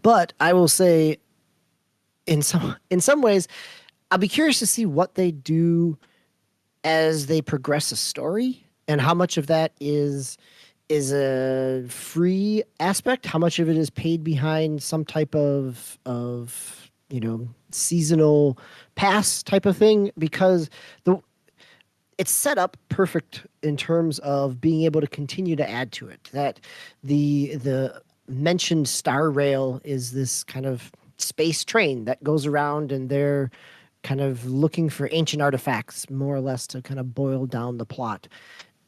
But I will say, in some ways, I'll be curious to see what they do as they progress a story, and how much of that is a free aspect, how much of it is paid behind some type of seasonal pass type of thing, because it's set up perfect in terms of being able to continue to add to it. That the mentioned StarRail is this kind of space train that goes around, and they're kind of looking for ancient artifacts, more or less, to kind of boil down the plot.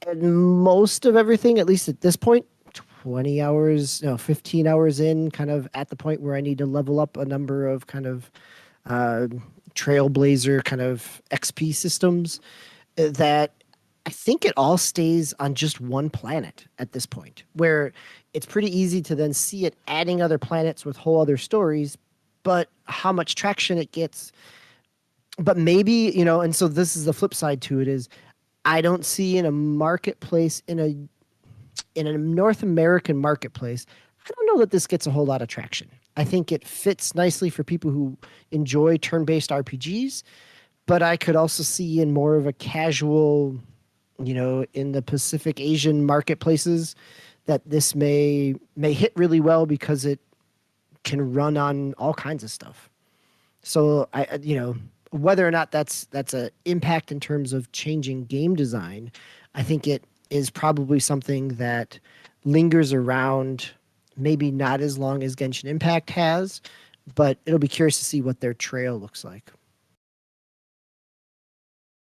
And most of everything, at least at this point, 20 hours, no, 15 hours in, kind of at the point where I need to level up a number of kind of uh, Trailblazer kind of XP systems that I think it all stays on just one planet at this point, where it's pretty easy to then see it adding other planets with whole other stories, but how much traction it gets. But maybe, and so this is the flip side to it is I don't see in a marketplace, in a North American marketplace, I don't know that this gets a whole lot of traction. I think it fits nicely for people who enjoy turn-based RPGs, but I could also see in more of a casual, in the Pacific Asian marketplaces, that this may hit really well because it can run on all kinds of stuff. So whether or not that's an impact in terms of changing game design, I think it is probably something that lingers around, maybe not as long as Genshin Impact has, but it'll be curious to see what their trail looks like.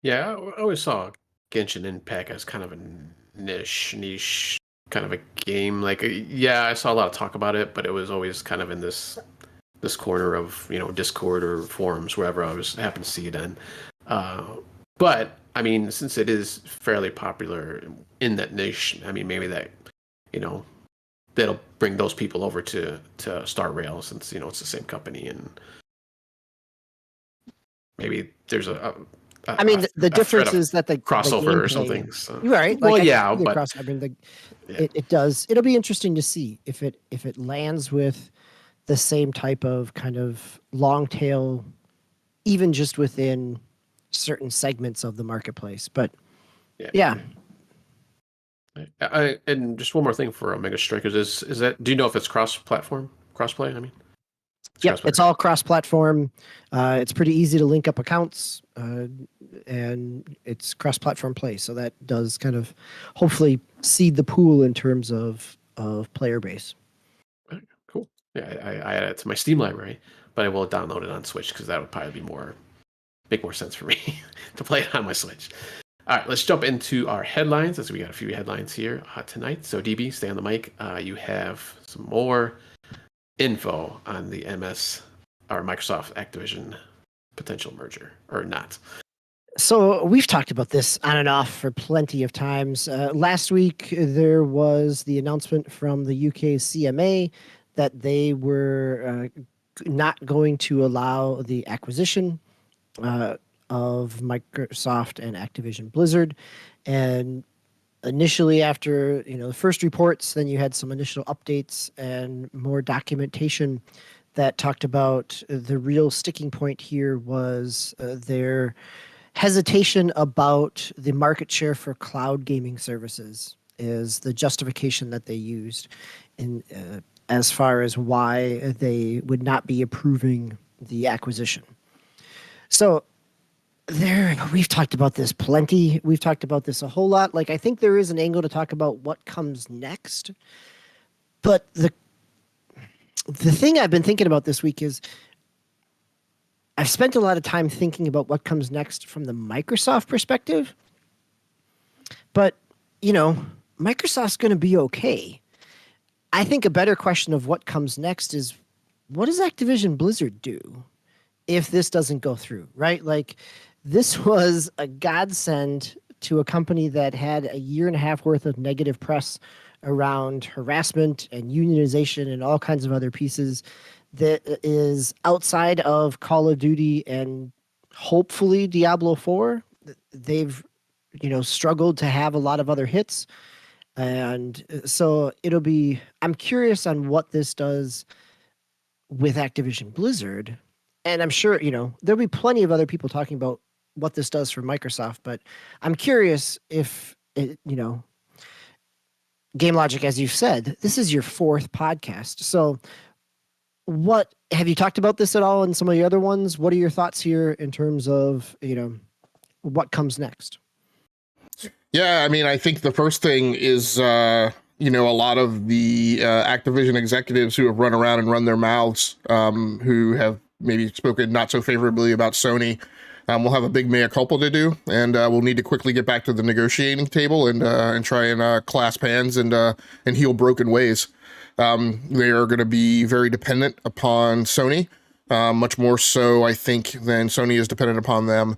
Yeah, I always saw Genshin Impact as kind of a niche kind of a game. Like, yeah, I saw a lot of talk about it, but it was always kind of in this corner of Discord or forums, wherever I happened to see it in. But I mean, since it is fairly popular in that niche, I mean, maybe that that'll bring those people over to StarRail, since it's the same company, and maybe there's the difference is that the crossover or something. So. Right? Well, like, yeah, but it does. It'll be interesting to see if it lands with the same type of kind of long tail, even just within certain segments of the marketplace. But yeah. And just one more thing for Omega Strikers is that, do you know if it's crossplay? I mean, it's all cross-platform. It's pretty easy to link up accounts, and it's cross-platform play. So that does kind of hopefully seed the pool in terms of player base. Cool. Yeah, I add it to my Steam library, but I will download it on Switch because that would probably make more sense for me to play it on my Switch. All right, let's jump into our headlines, as we got a few headlines here tonight. So DB, stay on the mic. You have some more info on the Microsoft Activision potential merger, or not. So we've talked about this on and off for plenty of times. Last week, there was the announcement from the UK CMA that they were not going to allow the acquisition of Microsoft and Activision Blizzard. And initially, after the first reports, then you had some initial updates and more documentation that talked about the real sticking point here was their hesitation about the market share for cloud gaming services is the justification that they used in as far as why they would not be approving the acquisition. So we've talked about this plenty. We've talked about this a whole lot. Like, I think there is an angle to talk about what comes next. But the thing I've been thinking about this week is I've spent a lot of time thinking about what comes next from the Microsoft perspective. But, Microsoft's going to be okay. I think a better question of what comes next is, what does Activision Blizzard do if this doesn't go through, right? Like, this was a godsend to a company that had a year and a half worth of negative press around harassment and unionization and all kinds of other pieces that is outside of Call of Duty and hopefully Diablo 4. They've, struggled to have a lot of other hits. And so I'm curious on what this does with Activision Blizzard. And I'm sure, there'll be plenty of other people talking about what this does for Microsoft, but I'm curious if Game Logic, as you've said, this is your fourth podcast. So what have you talked about this at all in some of the other ones? What are your thoughts here in terms of, what comes next? Yeah, I mean, I think the first thing is, a lot of the Activision executives who have run around and run their mouths, who have maybe spoken not so favorably about Sony, we'll have a big mea culpa to do, and we'll need to quickly get back to the negotiating table and try and clasp hands and heal broken ways. They are going to be very dependent upon Sony, much more so, I think, than Sony is dependent upon them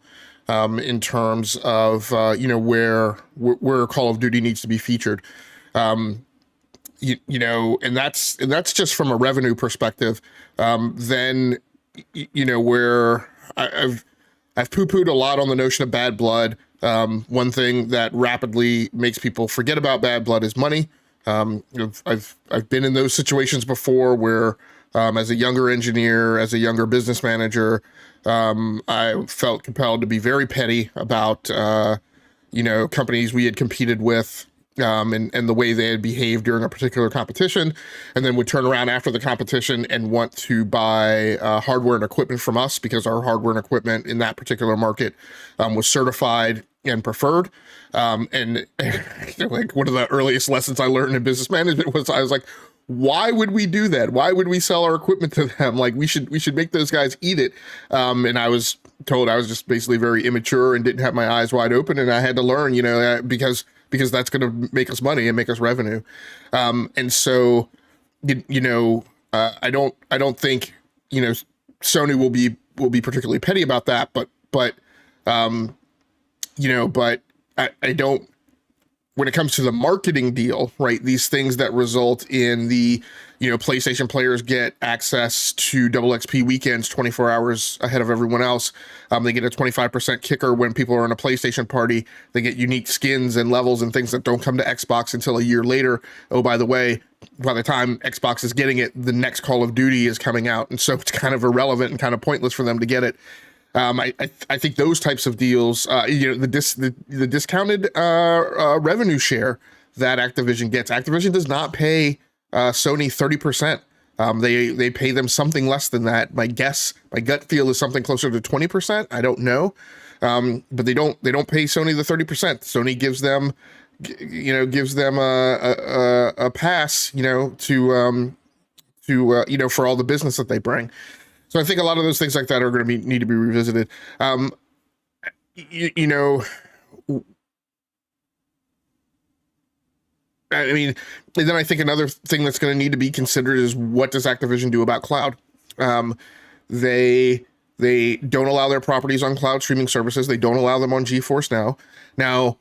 in terms of where Call of Duty needs to be featured. And that's just from a revenue perspective. Then where I've poo-pooed a lot on the notion of bad blood. One thing that rapidly makes people forget about bad blood is money. I've been in those situations before where, as a younger engineer, as a younger business manager, I felt compelled to be very petty about, companies we had competed with, and the way they had behaved during a particular competition, and then would turn around after the competition and want to buy hardware and equipment from us because our hardware and equipment in that particular market was certified and preferred. And like one of the earliest lessons I learned in business management was, I was like, why would we do that? Why would we sell our equipment to them? Like we should make those guys eat it. And I was told I was just basically very immature and didn't have my eyes wide open. And I had to learn, because that's going to make us money and make us revenue. And so, I don't think, Sony will be particularly petty about that, but I don't, when it comes to the marketing deal, right? These things that result in the, PlayStation players get access to XXXP weekends 24 hours ahead of everyone else. They get a 25% kicker when people are in a PlayStation party. They get unique skins and levels and things that don't come to Xbox until a year later. Oh, by the way, by the time Xbox is getting it, the next Call of Duty is coming out. And so it's kind of irrelevant and kind of pointless for them to get it. I think those types of deals, the discounted revenue share that Activision gets. Activision does not pay Sony 30%. They pay them something less than that. My gut feel is something closer to 20%. I don't know, but they don't pay Sony the 30%. Sony gives them a pass, to for all the business that they bring. So I think a lot of those things like that are going to need to be revisited. I mean, and then I think another thing that's going to need to be considered is, what does Activision do about cloud? They don't allow their properties on cloud streaming services. They don't allow them on GeForce Now. Now,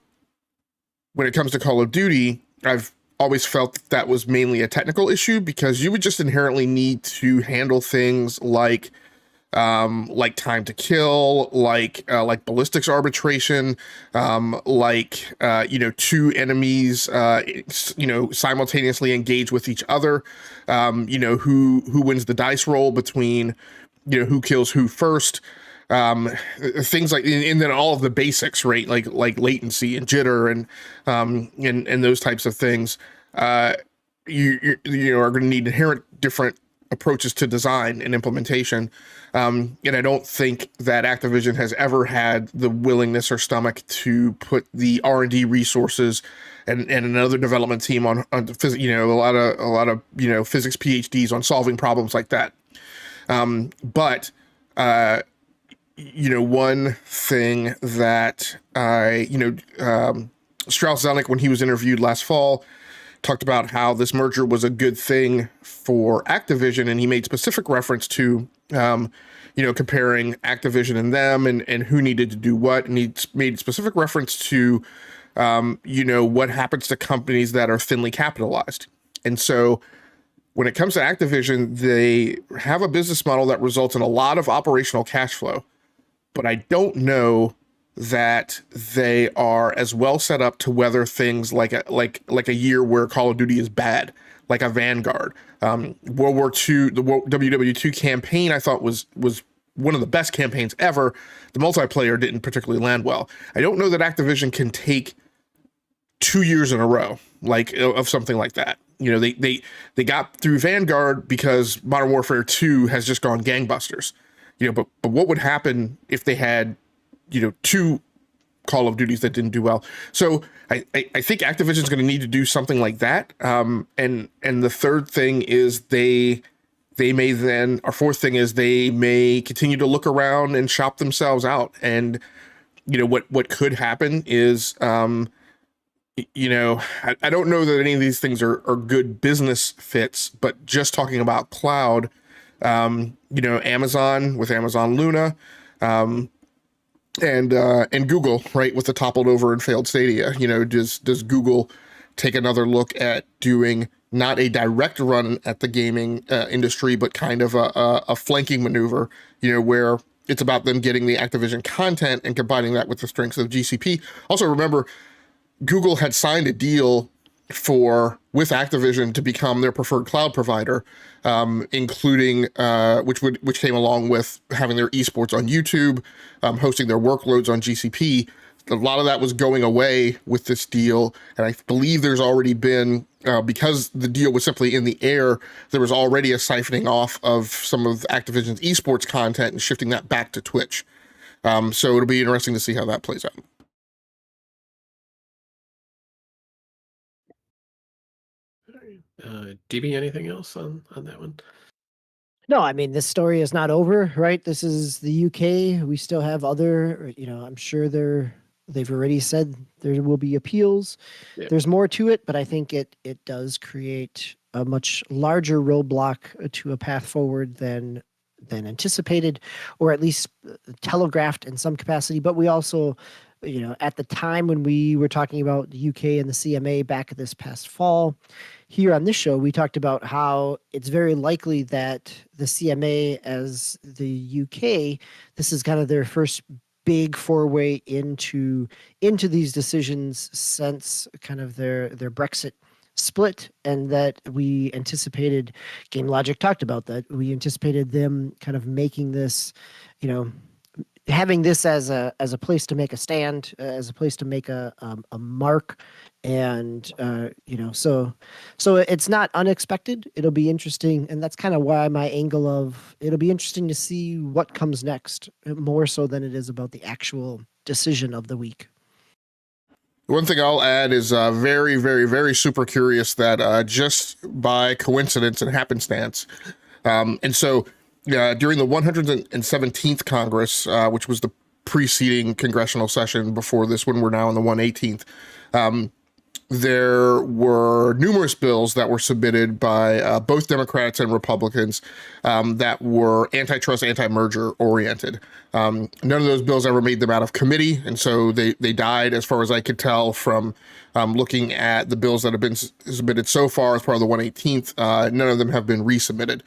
when it comes to Call of Duty, I've always felt that was mainly a technical issue, because you would just inherently need to handle things like time to kill, like ballistics arbitration, two enemies, simultaneously engage with each other, who wins the dice roll between, who kills who first, things like, and then all of the basics, right? Like latency and jitter and those types of things. You are going to need inherent different approaches to design and implementation. And I don't think that Activision has ever had the willingness or stomach to put the R&D resources and another development team on a lot of physics PhDs on solving problems like that. But one thing that Strauss Zelnick, when he was interviewed last fall, talked about how this merger was a good thing for Activision, and he made specific reference to, comparing Activision and them and who needed to do what, and he made specific reference to, what happens to companies that are thinly capitalized. And so when it comes to Activision, they have a business model that results in a lot of operational cash flow, but I don't know that they are as well set up to weather things like a year where Call of Duty is bad, like a Vanguard. World War II, the WW2 campaign, I thought was one of the best campaigns ever. The multiplayer didn't particularly land well. I don't know that Activision can take 2 years in a row, of something like that. They got through Vanguard because Modern Warfare 2 has just gone gangbusters. But what would happen if they had, two Call of Duties that didn't do well? So I think Activision's going to need to do something like that. And the third thing is they they may then, our fourth thing is they may continue to look around and shop themselves out. And, what could happen is, I don't know that any of these things are good business fits, but just talking about cloud, Amazon with Amazon Luna, and Google, right, with the toppled over and failed Stadia. Does Google take another look at doing not a direct run at the gaming industry, but kind of a flanking maneuver, where it's about them getting the Activision content and combining that with the strengths of GCP. Also, remember, Google had signed a deal with Activision to become their preferred cloud provider, including which came along with having their esports on YouTube, hosting their workloads on GCP. A lot of that was going away with this deal, and I believe there's already been, because the deal was simply in the air, there was already a siphoning off of some of Activision's esports content and shifting that back to Twitch. So it'll be interesting to see how that plays out. DB, anything else on that one? No, I mean, this story is not over, right? This is the UK. We still have other, I'm sure they've already said there will be appeals. Yeah. There's more to it, but I think it does create a much larger roadblock to a path forward than anticipated, or at least telegraphed in some capacity. But we also, at the time when we were talking about the UK and the CMA back this past fall, here on this show, we talked about how it's very likely that the CMA, as the UK, this is kind of their first big foray into these decisions since kind of their Brexit split, and that we anticipated, Game Logic talked about that, we anticipated them kind of making this, having this as a place to make a stand, as a place to make a mark, and so it's not unexpected. It'll be interesting, and that's kind of why my angle of it'll be interesting to see what comes next, more so than it is about the actual decision of the week. One thing I'll add is very, very, very super curious that just by coincidence and happenstance, and so during the 117th Congress, which was the preceding congressional session before this one, we're now in the 118th, there were numerous bills that were submitted by both Democrats and Republicans that were antitrust, anti-merger oriented. None of those bills ever made them out of committee, and so they died, as far as I could tell from looking at the bills that have been submitted so far as part of the 118th. None of them have been resubmitted.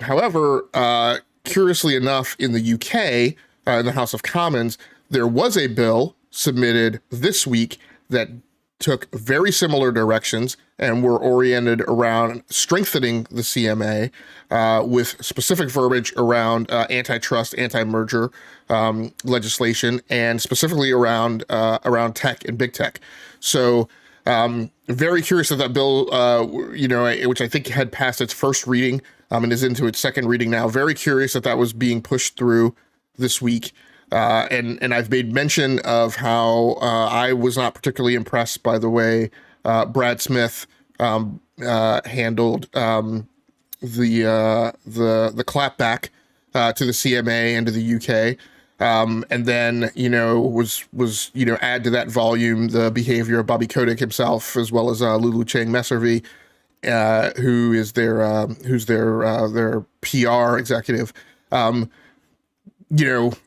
However, curiously enough, in the UK, in the House of Commons, there was a bill submitted this week that took very similar directions and were oriented around strengthening the CMA with specific verbiage around antitrust, anti-merger legislation, and specifically around tech and big tech. So very curious that bill, which I think had passed its first reading and is into its second reading now. Very curious that was being pushed through this week. And I've made mention of how I was not particularly impressed by the way Brad Smith handled the clapback to the CMA and to the UK, and then was add to that volume the behavior of Bobby Kotick himself, as well as Lulu Chang Messervy, who's their PR executive.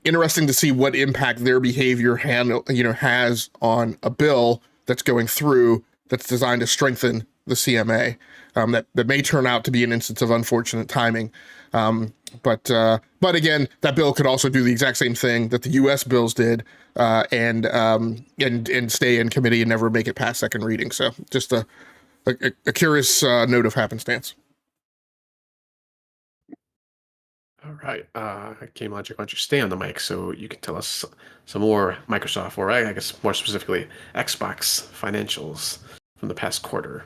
Interesting to see what impact their behavior has on a bill that's going through that's designed to strengthen the CMA. That may turn out to be an instance of unfortunate timing. But again, that bill could also do the exact same thing that the U.S. bills did, and stay in committee and never make it past second reading. So just a curious note of happenstance. All right, Game Logic, why don't you stay on the mic so you can tell us some more Microsoft, or I guess more specifically Xbox financials from the past quarter.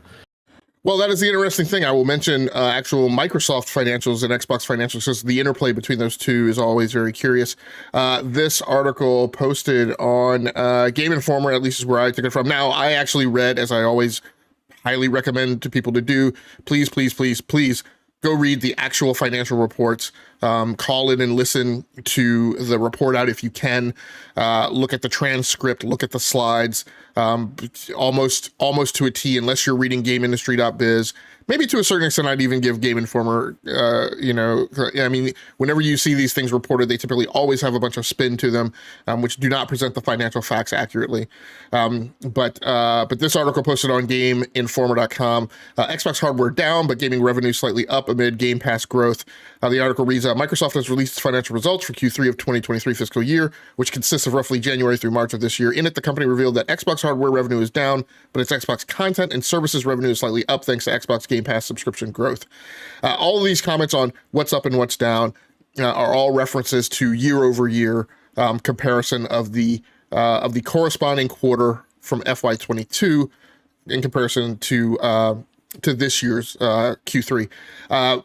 Well, that is the interesting thing. I will mention actual Microsoft financials and Xbox financials, because the interplay between those two is always very curious. This article posted on Game Informer, at least is where I took it from. Now, I actually read, as I always highly recommend to people to do, please go read the actual financial reports. Call in and listen to the report out if you can. Look at the transcript, look at the slides, almost to a T, unless you're reading GameIndustry.biz. Maybe to a certain extent, I'd even give Game Informer, I mean, whenever you see these things reported, they typically always have a bunch of spin to them, which do not present the financial facts accurately. But this article posted on GameInformer.com, Xbox hardware down, but gaming revenue slightly up amid Game Pass growth. The article reads, Microsoft has released its financial results for Q3 of 2023 fiscal year, which consists of roughly January through March of this year. In it, the company revealed that Xbox hardware revenue is down, but its Xbox content and services revenue is slightly up thanks to Xbox Game Pass subscription growth. All of these comments on what's up and what's down are all references to year-over-year comparison of the corresponding quarter from FY22 in comparison to this year's Q3.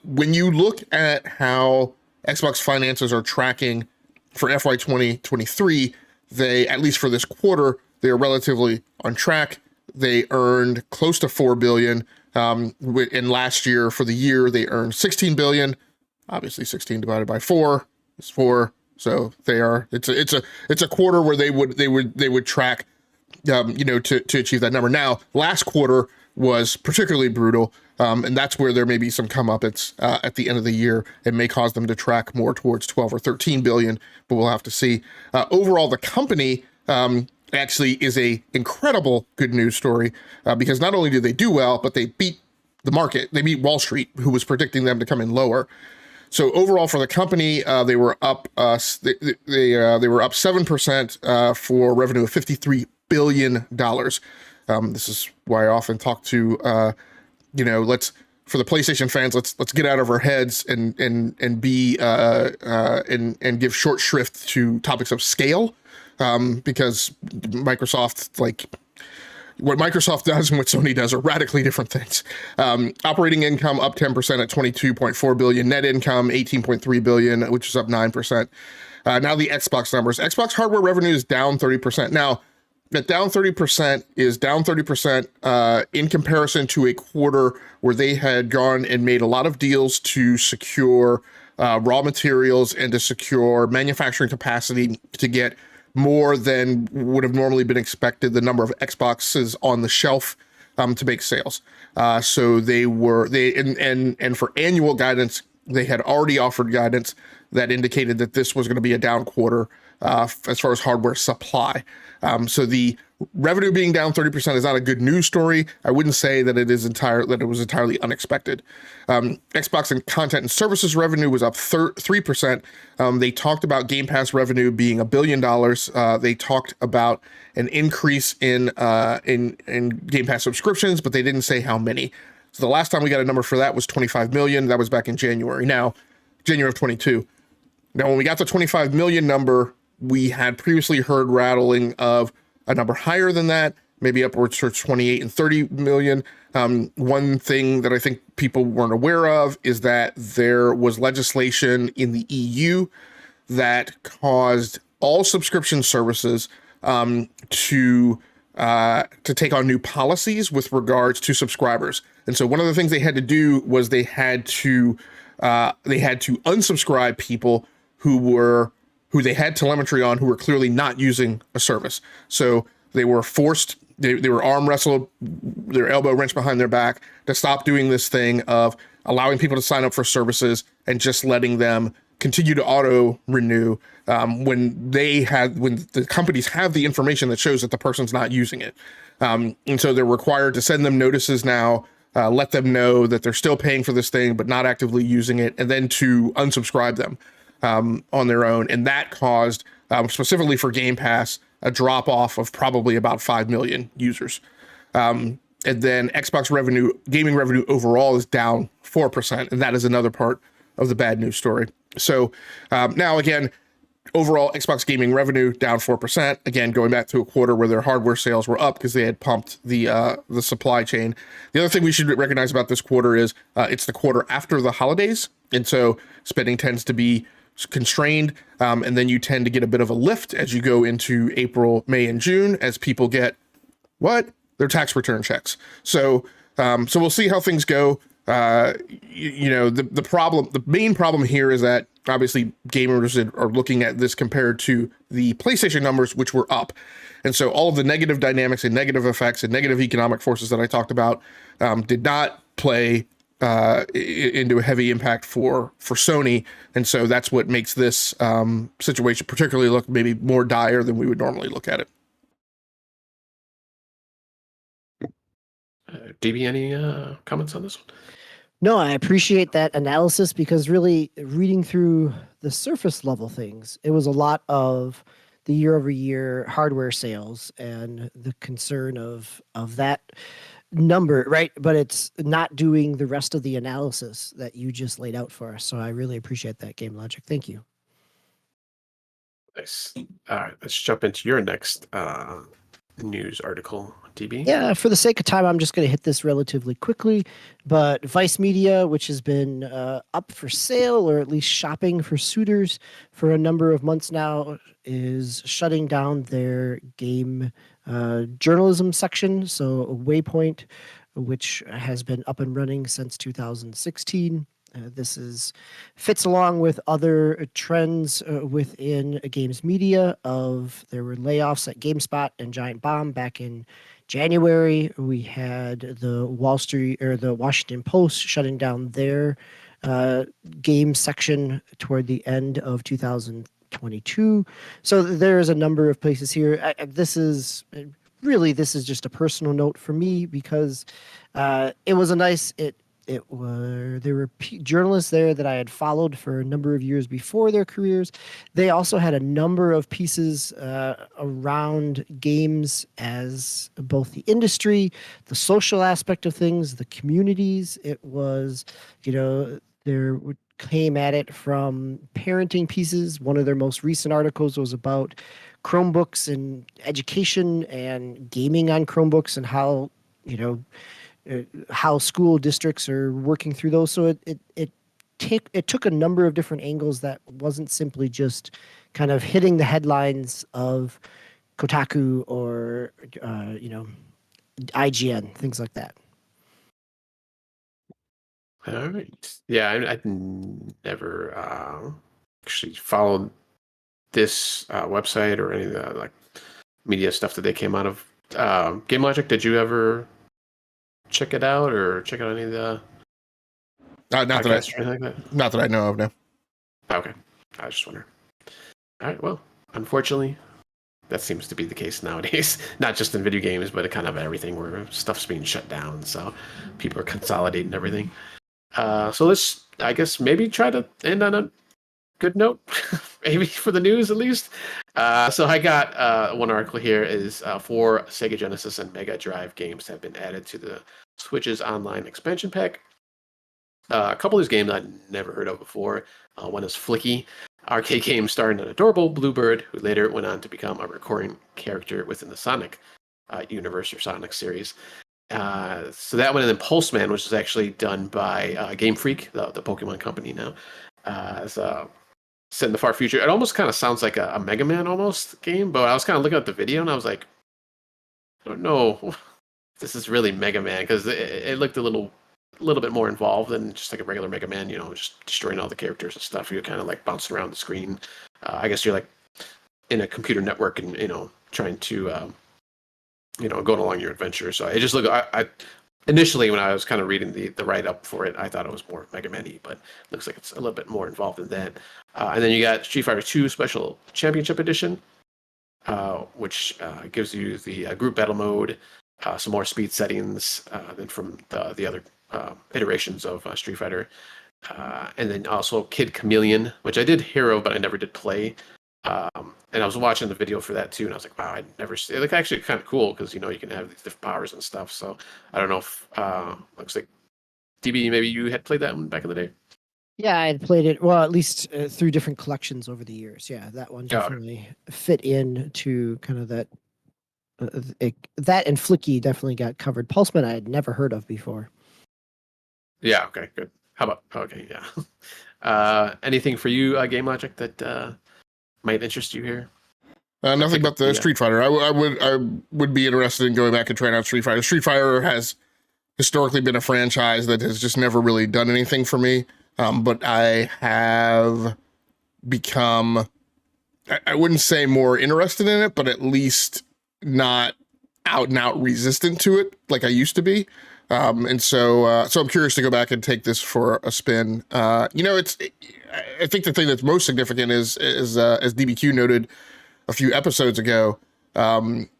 When you look at how Xbox finances are tracking for FY 2023, they, at least for this quarter, they are relatively on track. They earned close to $4 billion. And last year, for the year, they earned $16 billion. Obviously, 16 divided by 4 is 4. So they are. It's a quarter where they would track, to achieve that number. Now, last quarter was particularly brutal, and that's where there may be some comeuppance at the end of the year. It may cause them to track more towards 12 or 13 billion, but we'll have to see. Overall, the company actually is a incredible good news story because not only did they do well, but they beat the market. They beat Wall Street, who was predicting them to come in lower. So overall, for the company, they were up. They were up 7% for revenue of $53 billion. This is why I often talk to, for the PlayStation fans, let's get out of our heads and be and give short shrift to topics of scale, because Microsoft, what Microsoft does and what Sony does are radically different things. Operating income up 10% at $22.4 billion, net income $18.3 billion, which is up 9%. Now the Xbox numbers. Xbox hardware revenue is down 30%. Now, that down 30% is down 30% in comparison to a quarter where they had gone and made a lot of deals to secure raw materials and to secure manufacturing capacity to get more than would have normally been expected, the number of Xboxes on the shelf to make sales. So and for annual guidance, they had already offered guidance that indicated that this was going to be a down quarter as far as hardware supply. So the revenue being down 30% is not a good news story. I wouldn't say that it was entirely unexpected. Xbox and content and services revenue was up 3%. They talked about Game Pass revenue being $1 billion. They talked about an increase in Game Pass subscriptions, but they didn't say how many. So the last time we got a number for that was 25 million. That was back in January. Now, January of 22. Now, when we got the 25 million number, we had previously heard rattling of a number higher than that, maybe upwards to 28 and 30 million. One thing that I think people weren't aware of is that there was legislation in the EU that caused all subscription services to take on new policies with regards to subscribers. And so one of the things they had to do was they had to unsubscribe people who they had telemetry on, who were clearly not using a service. So they were forced, they were arm wrestled, their elbow wrenched behind their back to stop doing this thing of allowing people to sign up for services and just letting them continue to auto renew when the companies have the information that shows that the person's not using it. And so they're required to send them notices now, let them know that they're still paying for this thing, but not actively using it, and then to unsubscribe them on their own. And that caused, specifically for Game Pass, a drop off of probably about 5 million users. And then Xbox revenue, gaming revenue overall is down 4%. And that is another part of the bad news story. So now again, overall Xbox gaming revenue down 4%. Again, going back to a quarter where their hardware sales were up because they had pumped the supply chain. The other thing we should recognize about this quarter is it's the quarter after the holidays. And so spending tends to be constrained, and then you tend to get a bit of a lift as you go into April, May, and June as people get their tax return checks. So we'll see how things go. The main problem here is that obviously gamers are looking at this compared to the PlayStation numbers, which were up. And so all of the negative dynamics and negative effects and negative economic forces that I talked about did not play into a heavy impact for Sony. And so that's what makes this situation particularly look maybe more dire than we would normally look at it. DB, any comments on this one? No, I appreciate that analysis because really reading through the surface level things, it was a lot of the year over year hardware sales and the concern of that number, right? But it's not doing the rest of the analysis that you just laid out for us. So I really appreciate that, Game Logic. Thank you. Nice. All right, let's jump into your next news article, DB. Yeah, for the sake of time, I'm just going to hit this relatively quickly. But Vice Media, which has been up for sale or at least shopping for suitors for a number of months now, is shutting down their game journalism section. So Waypoint, which has been up and running since 2016. This fits along with other trends within games media. There were layoffs at GameSpot and Giant Bomb back in January. We had the Washington Post shutting down their game section toward the end of 2022. So there's a number of places here. This is just a personal note for me because it was a nice there were journalists there that I had followed for a number of years before their careers. They also had a number of pieces around games as both the industry, the social aspect of things, the communities. It was, there came at it from parenting pieces. One of their most recent articles was about Chromebooks and education and gaming on Chromebooks and how school districts are working through those. So it took a number of different angles that wasn't simply just kind of hitting the headlines of Kotaku or IGN, things like that. All right. Yeah, I've never actually followed this website or any of the media stuff that they came out of. Game Logic, did you ever check it out or check out any of the not that I know of, no. Okay. I was just wondering. All right, well, unfortunately, that seems to be the case nowadays. Not just in video games, but kind of everything where stuff's being shut down. So people are consolidating everything. So let's, I guess, maybe try to end on a good note, maybe for the news at least. So I got one article here is 4 Sega Genesis and Mega Drive games have been added to the Switch's online expansion pack. A couple of these games I'd never heard of before. One is Flicky, arcade game starring an adorable bluebird who later went on to become a recurring character within the Sonic universe or Sonic series. So that one, and then Pulse Man, which is actually done by Game Freak, the Pokemon company now. Set in the far future. It almost kind of sounds like a Mega Man almost game, but I was kind of looking at the video and I was like, I don't know if this is really Mega Man, because it looked a little bit more involved than just like a regular Mega Man, just destroying all the characters and stuff. You're kind of like bouncing around the screen. I guess you're like in a computer network and, trying to, going along your adventure. So it just looked, I initially, when I was kind of reading the write-up for it, I thought it was more Mega Man-y, but it looks like it's a little bit more involved than that. And then you got Street Fighter 2 Special Championship Edition, which gives you the group battle mode, some more speed settings than from the other iterations of Street Fighter. And then also Kid Chameleon, which I did hear of, but I never did play. And I was watching the video for that too, and I was like, wow, I'd never see it. Like, actually kind of cool because, you can have these different powers and stuff. So I don't know if, looks like DB, maybe you had played that one back in the day. Yeah, I had played it, well, at least through different collections over the years. Yeah, that one definitely fit in to kind of that. That and Flicky definitely got covered. Pulseman I had never heard of before. Yeah, okay, good. How about, okay, yeah. Anything for you, Game Logic, that might interest you here? Nothing but the Street Fighter. I would be interested in going back and trying out Street Fighter. Street Fighter has historically been a franchise that has just never really done anything for me. But I have become, I wouldn't say more interested in it, but at least not out and out resistant to it like I used to be. So I'm curious to go back and take this for a spin. I think the thing that's most significant is as DBQ noted a few episodes ago, the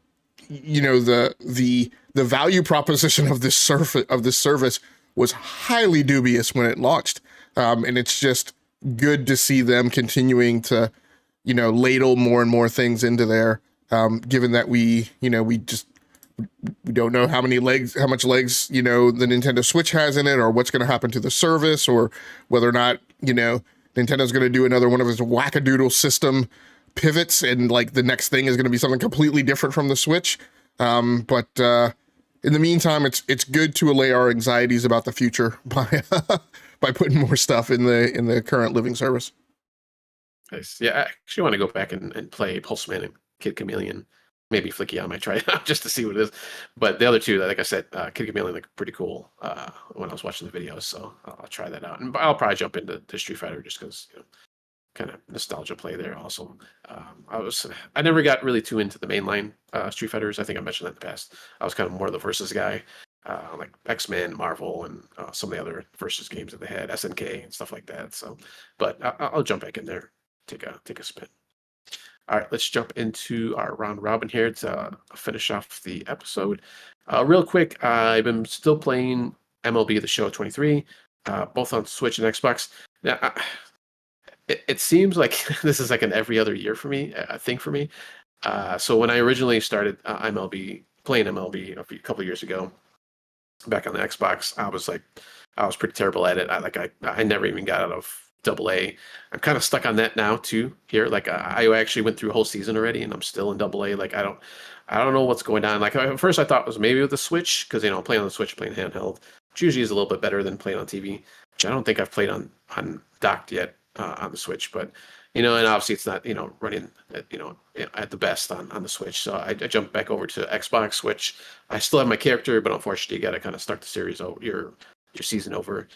value proposition of this service was highly dubious when it launched. And it's just good to see them continuing to, ladle more and more things into there. Given that we don't know how much legs, the Nintendo Switch has in it, or what's going to happen to the service, or whether or not, Nintendo's going to do another one of its wackadoodle system pivots, and like the next thing is going to be something completely different from the Switch. But in the meantime, it's good to allay our anxieties about the future by by putting more stuff in the current living service. Nice. Yeah, I actually want to go back and play Pulseman and Kid Chameleon. Maybe Flicky, I might try it out just to see what it is. But the other two, like I said, Kid Chameleon looked pretty cool when I was watching the videos, so I'll try that out. And I'll probably jump into Street Fighter just because, kind of nostalgia play there also. I never got really too into the mainline Street Fighters. I think I mentioned that in the past. I was kind of more the versus guy, like X-Men, Marvel, and some of the other versus games that they had, SNK and stuff like that. So, but I'll jump back in there, take a spin. All right, let's jump into our round robin here to finish off the episode. Real quick, I've been still playing MLB The Show 23, both on Switch and Xbox. Now, it seems like this is like an every other year for me, a thing for me. So when I originally started playing MLB a couple of years ago, back on the Xbox, I was pretty terrible at it. I never even got out of AA. I'm kind of stuck on that now too. Here, like I actually went through a whole season already, and I'm still in AA. Like I don't know what's going on. Like at first I thought it was maybe with the Switch, because playing on the Switch, playing handheld, which usually is a little bit better than playing on TV. Which I don't think I've played on docked yet on the Switch, but and obviously it's not running at the best on the Switch. So I jumped back over to Xbox, which I still have my character, but unfortunately you got to kind of start the series over your season over,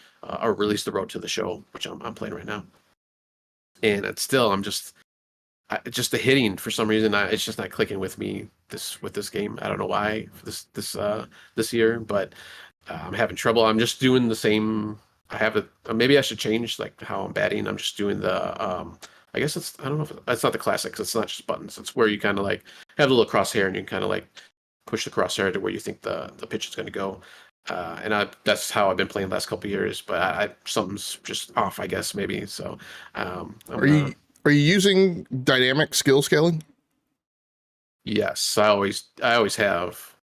or release the Road to the Show, which I'm playing right now. And it's still, just the hitting for some reason, it's just not clicking with me with this game. I don't know why this year, but I'm having trouble. I'm just doing the same. Maybe I should change like how I'm batting. I'm just doing the I guess I don't know if it's not the classics. It's not just buttons. It's where you kind of like have a little crosshair and you kind of like push the crosshair to where you think the pitch is going to go. And that's how I've been playing the last couple of years, but something's just off, I guess, maybe. So, are you using dynamic skill scaling? Yes, I always have.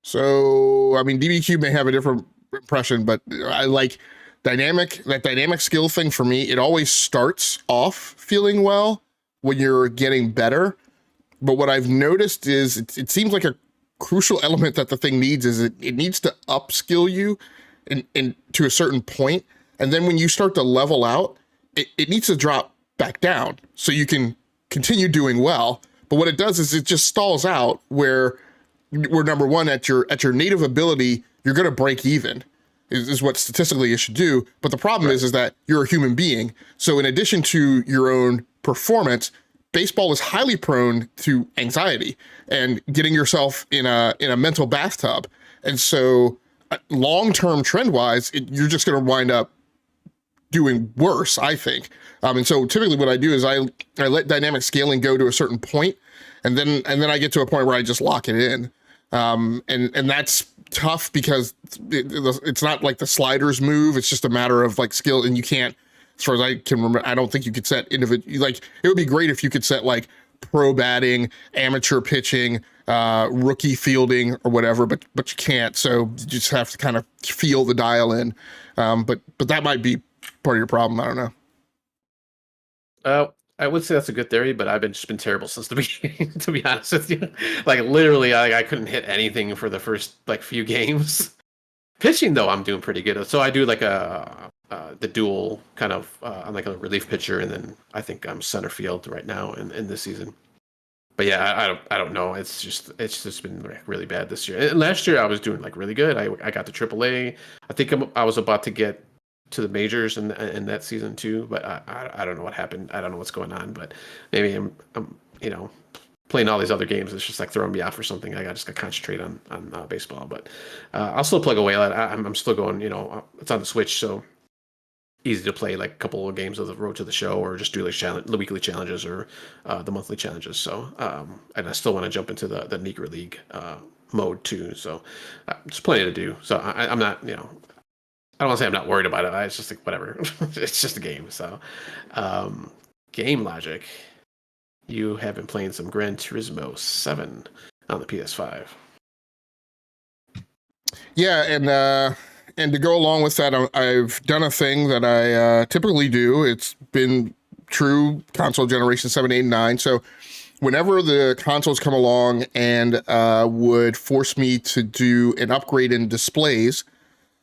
So, I mean, DBQ may have a different impression, but I like that dynamic skill thing. For me, it always starts off feeling well when you're getting better. But what I've noticed is it seems like a crucial element that the thing needs is it needs to upskill you in to a certain point, and then when you start to level out, it needs to drop back down so you can continue doing well. But what it does is it just stalls out where number one, at your native ability, you're going to break even is what statistically it should do. But the problem is that you're a human being, so in addition to your own performance, baseball is highly prone to anxiety and getting yourself in a mental bathtub. And so long-term trend-wise, you're just going to wind up doing worse, I think. And so typically what I do is I let dynamic scaling go to a certain point, and then I get to a point where I just lock it in. And that's tough because it's not like the sliders move. It's just a matter of like skill, and you can't, as far as I can remember, I don't think you could set individual, like it would be great if you could set like pro batting, amateur pitching, rookie fielding or whatever, but you can't. So you just have to kind of feel the dial in. But that might be part of your problem. I don't know. I would say that's a good theory, but I've just been terrible since the beginning, to be honest with you. Like literally, I couldn't hit anything for the first like few games. Pitching though, I'm doing pretty good. So I do like the dual kind of I'm like a relief pitcher, and then I think I'm center field right now in this season. but yeah, I don't know. It's just been like really bad this year. And last year I was doing like really good. I got to AAA. I think I was about to get to the majors in that season too. But I don't know what happened. I don't know what's going on. But maybe I'm playing all these other games. It's just like throwing me off or something. I just got to concentrate on baseball. But I'll still plug away. I'm still going. It's on the Switch, so easy to play like a couple of games of the Road to the Show, or just do like the weekly challenges or the monthly challenges. So and I still want to jump into the Negro League mode too. So there's plenty to do. So I'm not, I don't want to say I'm not worried about it. It's just like whatever. It's just a game. So game logic. You have been playing some Gran Turismo 7 on the PS5. Yeah, and to go along with that, I've done a thing that I typically do. It's been true console generation 7, 8, and 9. So whenever the consoles come along and would force me to do an upgrade in displays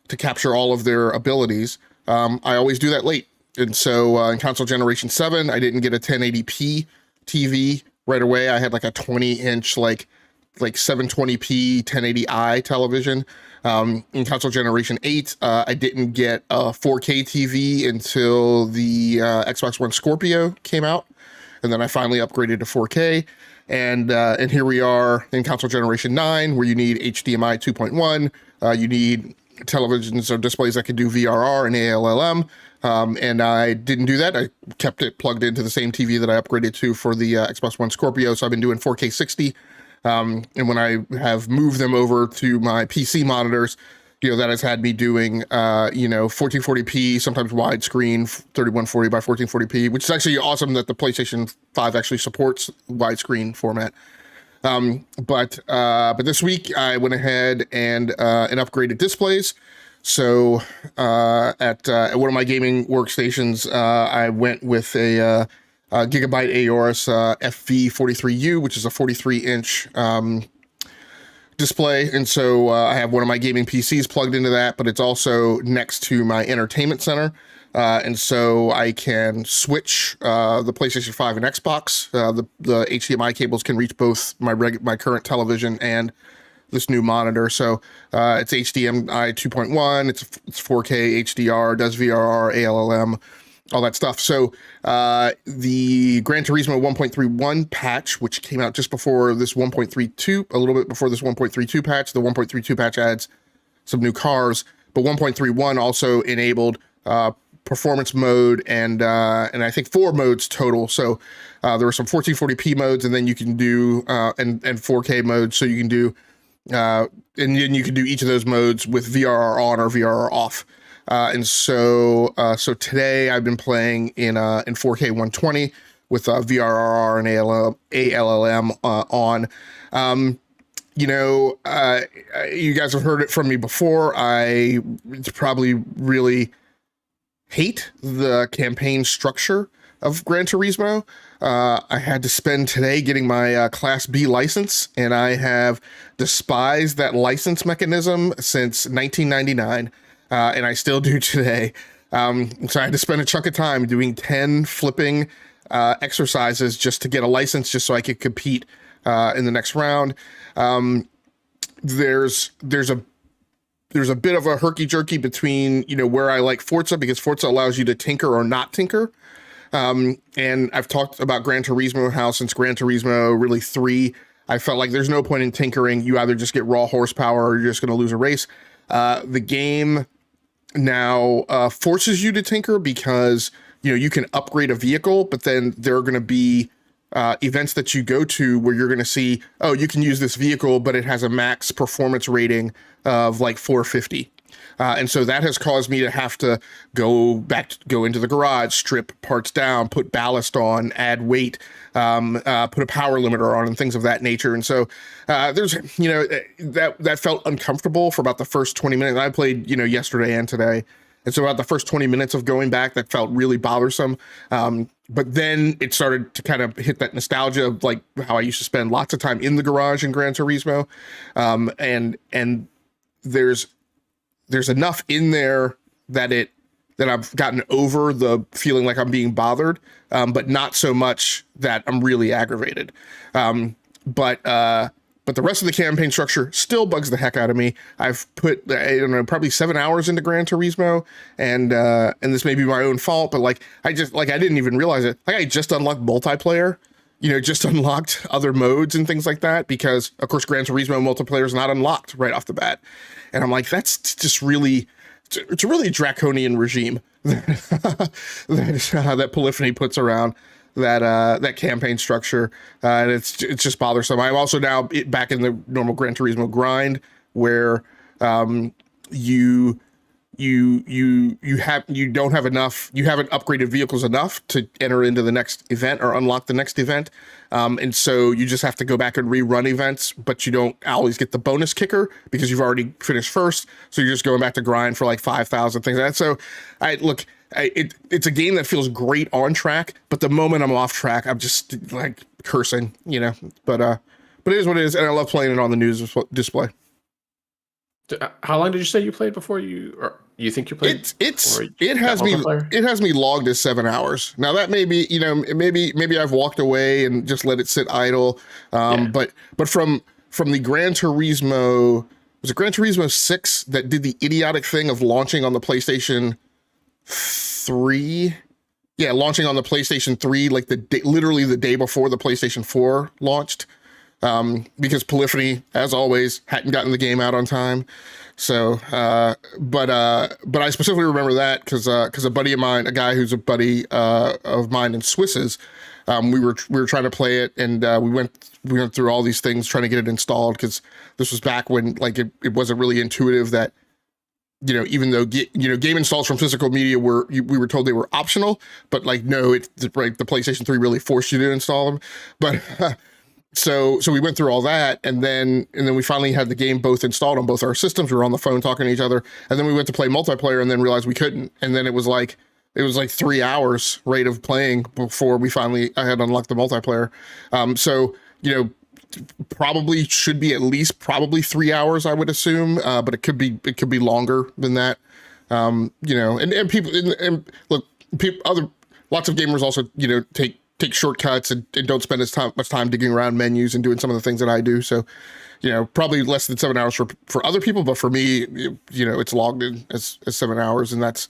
to capture all of their abilities, I always do that late. And so in console generation 7, I didn't get a 1080p TV right away. I had like a 20-inch like 720p 1080i television. In console generation 8, I didn't get a 4K TV until the Xbox One Scorpio came out, and then I finally upgraded to 4K. And here we are in console generation 9, where you need HDMI 2.1. You need televisions or displays that can do VRR and ALLM. And I didn't do that. I kept it plugged into the same TV that I upgraded to for the Xbox One Scorpio. So I've been doing 4K 60. And when I have moved them over to my PC monitors, that has had me doing, 1440p, sometimes widescreen, 3140 by 1440p, which is actually awesome that the PlayStation 5 actually supports widescreen format. But this week I went ahead and upgraded displays. So at one of my gaming workstations, I went with a Gigabyte Aorus FV43U, which is a 43-inch display. And so I have one of my gaming PCs plugged into that, but it's also next to my entertainment center. And so I can switch the PlayStation 5 and Xbox. The HDMI cables can reach both my current television and this new monitor. So it's HDMI 2.1, it's 4K HDR, does VRR, ALLM, all that stuff. So the Gran Turismo 1.31 patch, which came out just before this 1.32, a little bit before this 1.32 patch, the 1.32 patch adds some new cars, but 1.31 also enabled performance mode and I think 4 modes total. So there were some 1440p modes, and then you can do and 4K modes. So you can do and then you can do each of those modes with VRR on or VRR off. And so today I've been playing in 4K 120 with VRR and ALLM on. You guys have heard it from me before. I probably really hate the campaign structure of Gran Turismo. I had to spend today getting my Class B license, and I have despised that license mechanism since 1999. And I still do today. So I had to spend a chunk of time doing 10 flipping exercises just to get a license, just so I could compete in the next round. There's a bit of a herky-jerky between, where I like Forza, because Forza allows you to tinker or not tinker. And I've talked about Gran Turismo, how since Gran Turismo really 3, I felt like there's no point in tinkering. You either just get raw horsepower or you're just going to lose a race. The game now forces you to tinker, because you can upgrade a vehicle, but then there are going to be events that you go to where you're going to see, oh, you can use this vehicle, but it has a max performance rating of like 450. And so that has caused me to have to go into the garage, strip parts down, put ballast on, add weight, put a power limiter on, and things of that nature. And so there's, that felt uncomfortable for about the first 20 minutes. I played, yesterday and today. And so about the first 20 minutes of going back, that felt really bothersome. But then it started to kind of hit that nostalgia of like how I used to spend lots of time in the garage in Gran Turismo. And there's enough in there that it that I've gotten over the feeling like I'm being bothered, but not so much that I'm really aggravated. But the rest of the campaign structure still bugs the heck out of me. I've put, I don't know, probably 7 hours into Gran Turismo, and this may be my own fault, but like I didn't even realize it. Like I just unlocked multiplayer, just unlocked other modes and things like that, because of course Gran Turismo multiplayer is not unlocked right off the bat, and I'm like, that's just really, it's a really draconian regime that Polyphony puts around that campaign structure, and it's just bothersome. I'm also now back in the normal Gran Turismo grind, where you don't have enough, you haven't upgraded vehicles enough to enter into the next event or unlock the next event, and so you just have to go back and rerun events, but you don't always get the bonus kicker because you've already finished first, so you're just going back to grind for like 5,000 things like that. So it's a game that feels great on track, but the moment I'm off track, I'm just like cursing, but it is what it is, and I love playing it on the news display. How long did you say you played before you think you played? It has me logged as 7 hours. Now that may be, maybe I've walked away and just let it sit idle. But from the Gran Turismo, was it Gran Turismo 6 that did the idiotic thing of launching on the PlayStation 3? Yeah, launching on the PlayStation 3 like literally the day before the PlayStation 4 launched. Because Polyphony, as always, hadn't gotten the game out on time. So, but I specifically remember that because a buddy of mine, a guy who's a buddy of mine in Swiss's, we were trying to play it, and we went through all these things trying to get it installed, because this was back when like it wasn't really intuitive that, even though game installs from physical media we were told they were optional, but like no, the PlayStation 3 really forced you to install them, but. So we went through all that, and then we finally had the game both installed on both our systems. We were on the phone talking to each other, and then we went to play multiplayer, and then realized we couldn't. And then it was like 3 hours rate of playing before I had unlocked the multiplayer. So probably should be at least probably 3 hours, I would assume, but it could be longer than that. And people and look, lots of gamers also take shortcuts and don't spend much time digging around menus and doing some of the things that I do. So, probably less than 7 hours for other people, but for me, it's logged in as 7 hours, and that's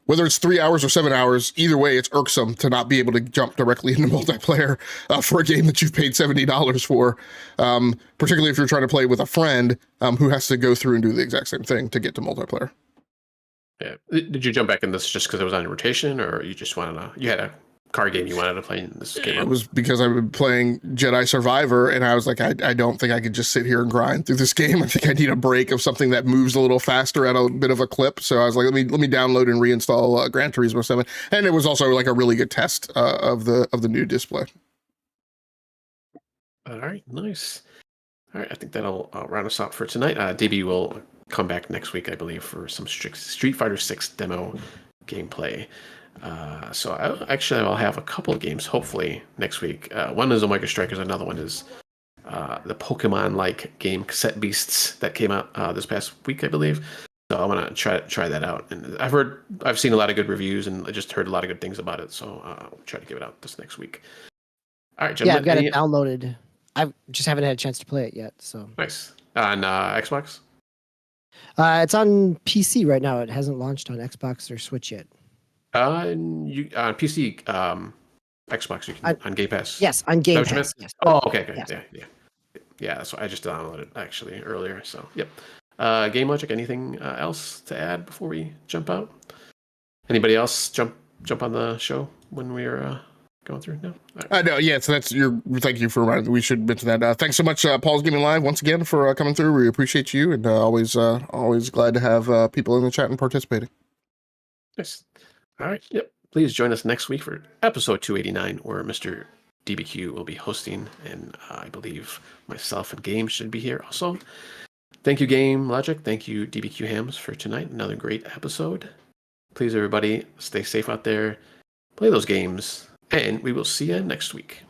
whether it's 3 hours or 7 hours. Either way, it's irksome to not be able to jump directly into multiplayer for a game that you've paid $70 for, particularly if you're trying to play with a friend who has to go through and do the exact same thing to get to multiplayer. Yeah. Did you jump back in this just because it was on your rotation, or you just you had a card game you wanted to play in this game? It was because I've been playing Jedi Survivor, and I was like, I don't think I could just sit here and grind through this game. I think I need a break of something that moves a little faster at a bit of a clip. So I was like, let me download and reinstall Gran Turismo 7, and it was also like a really good test of the new display. All right, nice. All right, I think that'll round us out for tonight. DB will come back next week, I believe, for some Street Fighter 6 demo gameplay. So I'll have a couple of games hopefully next week. One is Omega Strikers, another one is the Pokemon-like game Cassette Beasts that came out this past week, I believe. So I want to try that out, and I've seen a lot of good reviews, and I just heard a lot of good things about it. So I'll try to give it out this next week. All right, gentlemen. Yeah, I've got it downloaded. I just haven't had a chance to play it yet. So nice. On Xbox? It's on PC right now. It hasn't launched on Xbox or Switch yet. On PC, Xbox, you can on Game Pass. Yes, on Game Pass. Yes. Oh, okay. Yes. Yeah. So I just downloaded it actually earlier. So yep. Game Logic. Anything else to add before we jump out? Anybody else jump on the show when we're going through? No. Right. No. Yeah. So thank you for reminding. We should mention that. Thanks so much, Paul's Gaming Live, once again for coming through. We appreciate you, and always glad to have people in the chat and participating. Nice. All right. Yep. Please join us next week for episode 289, where Mr. DBQ will be hosting, and I believe myself and Game should be here also. Thank you, Game Logic. Thank you, DBQ Hams, for tonight. Another great episode. Please, everybody, stay safe out there. Play those games, and we will see you next week.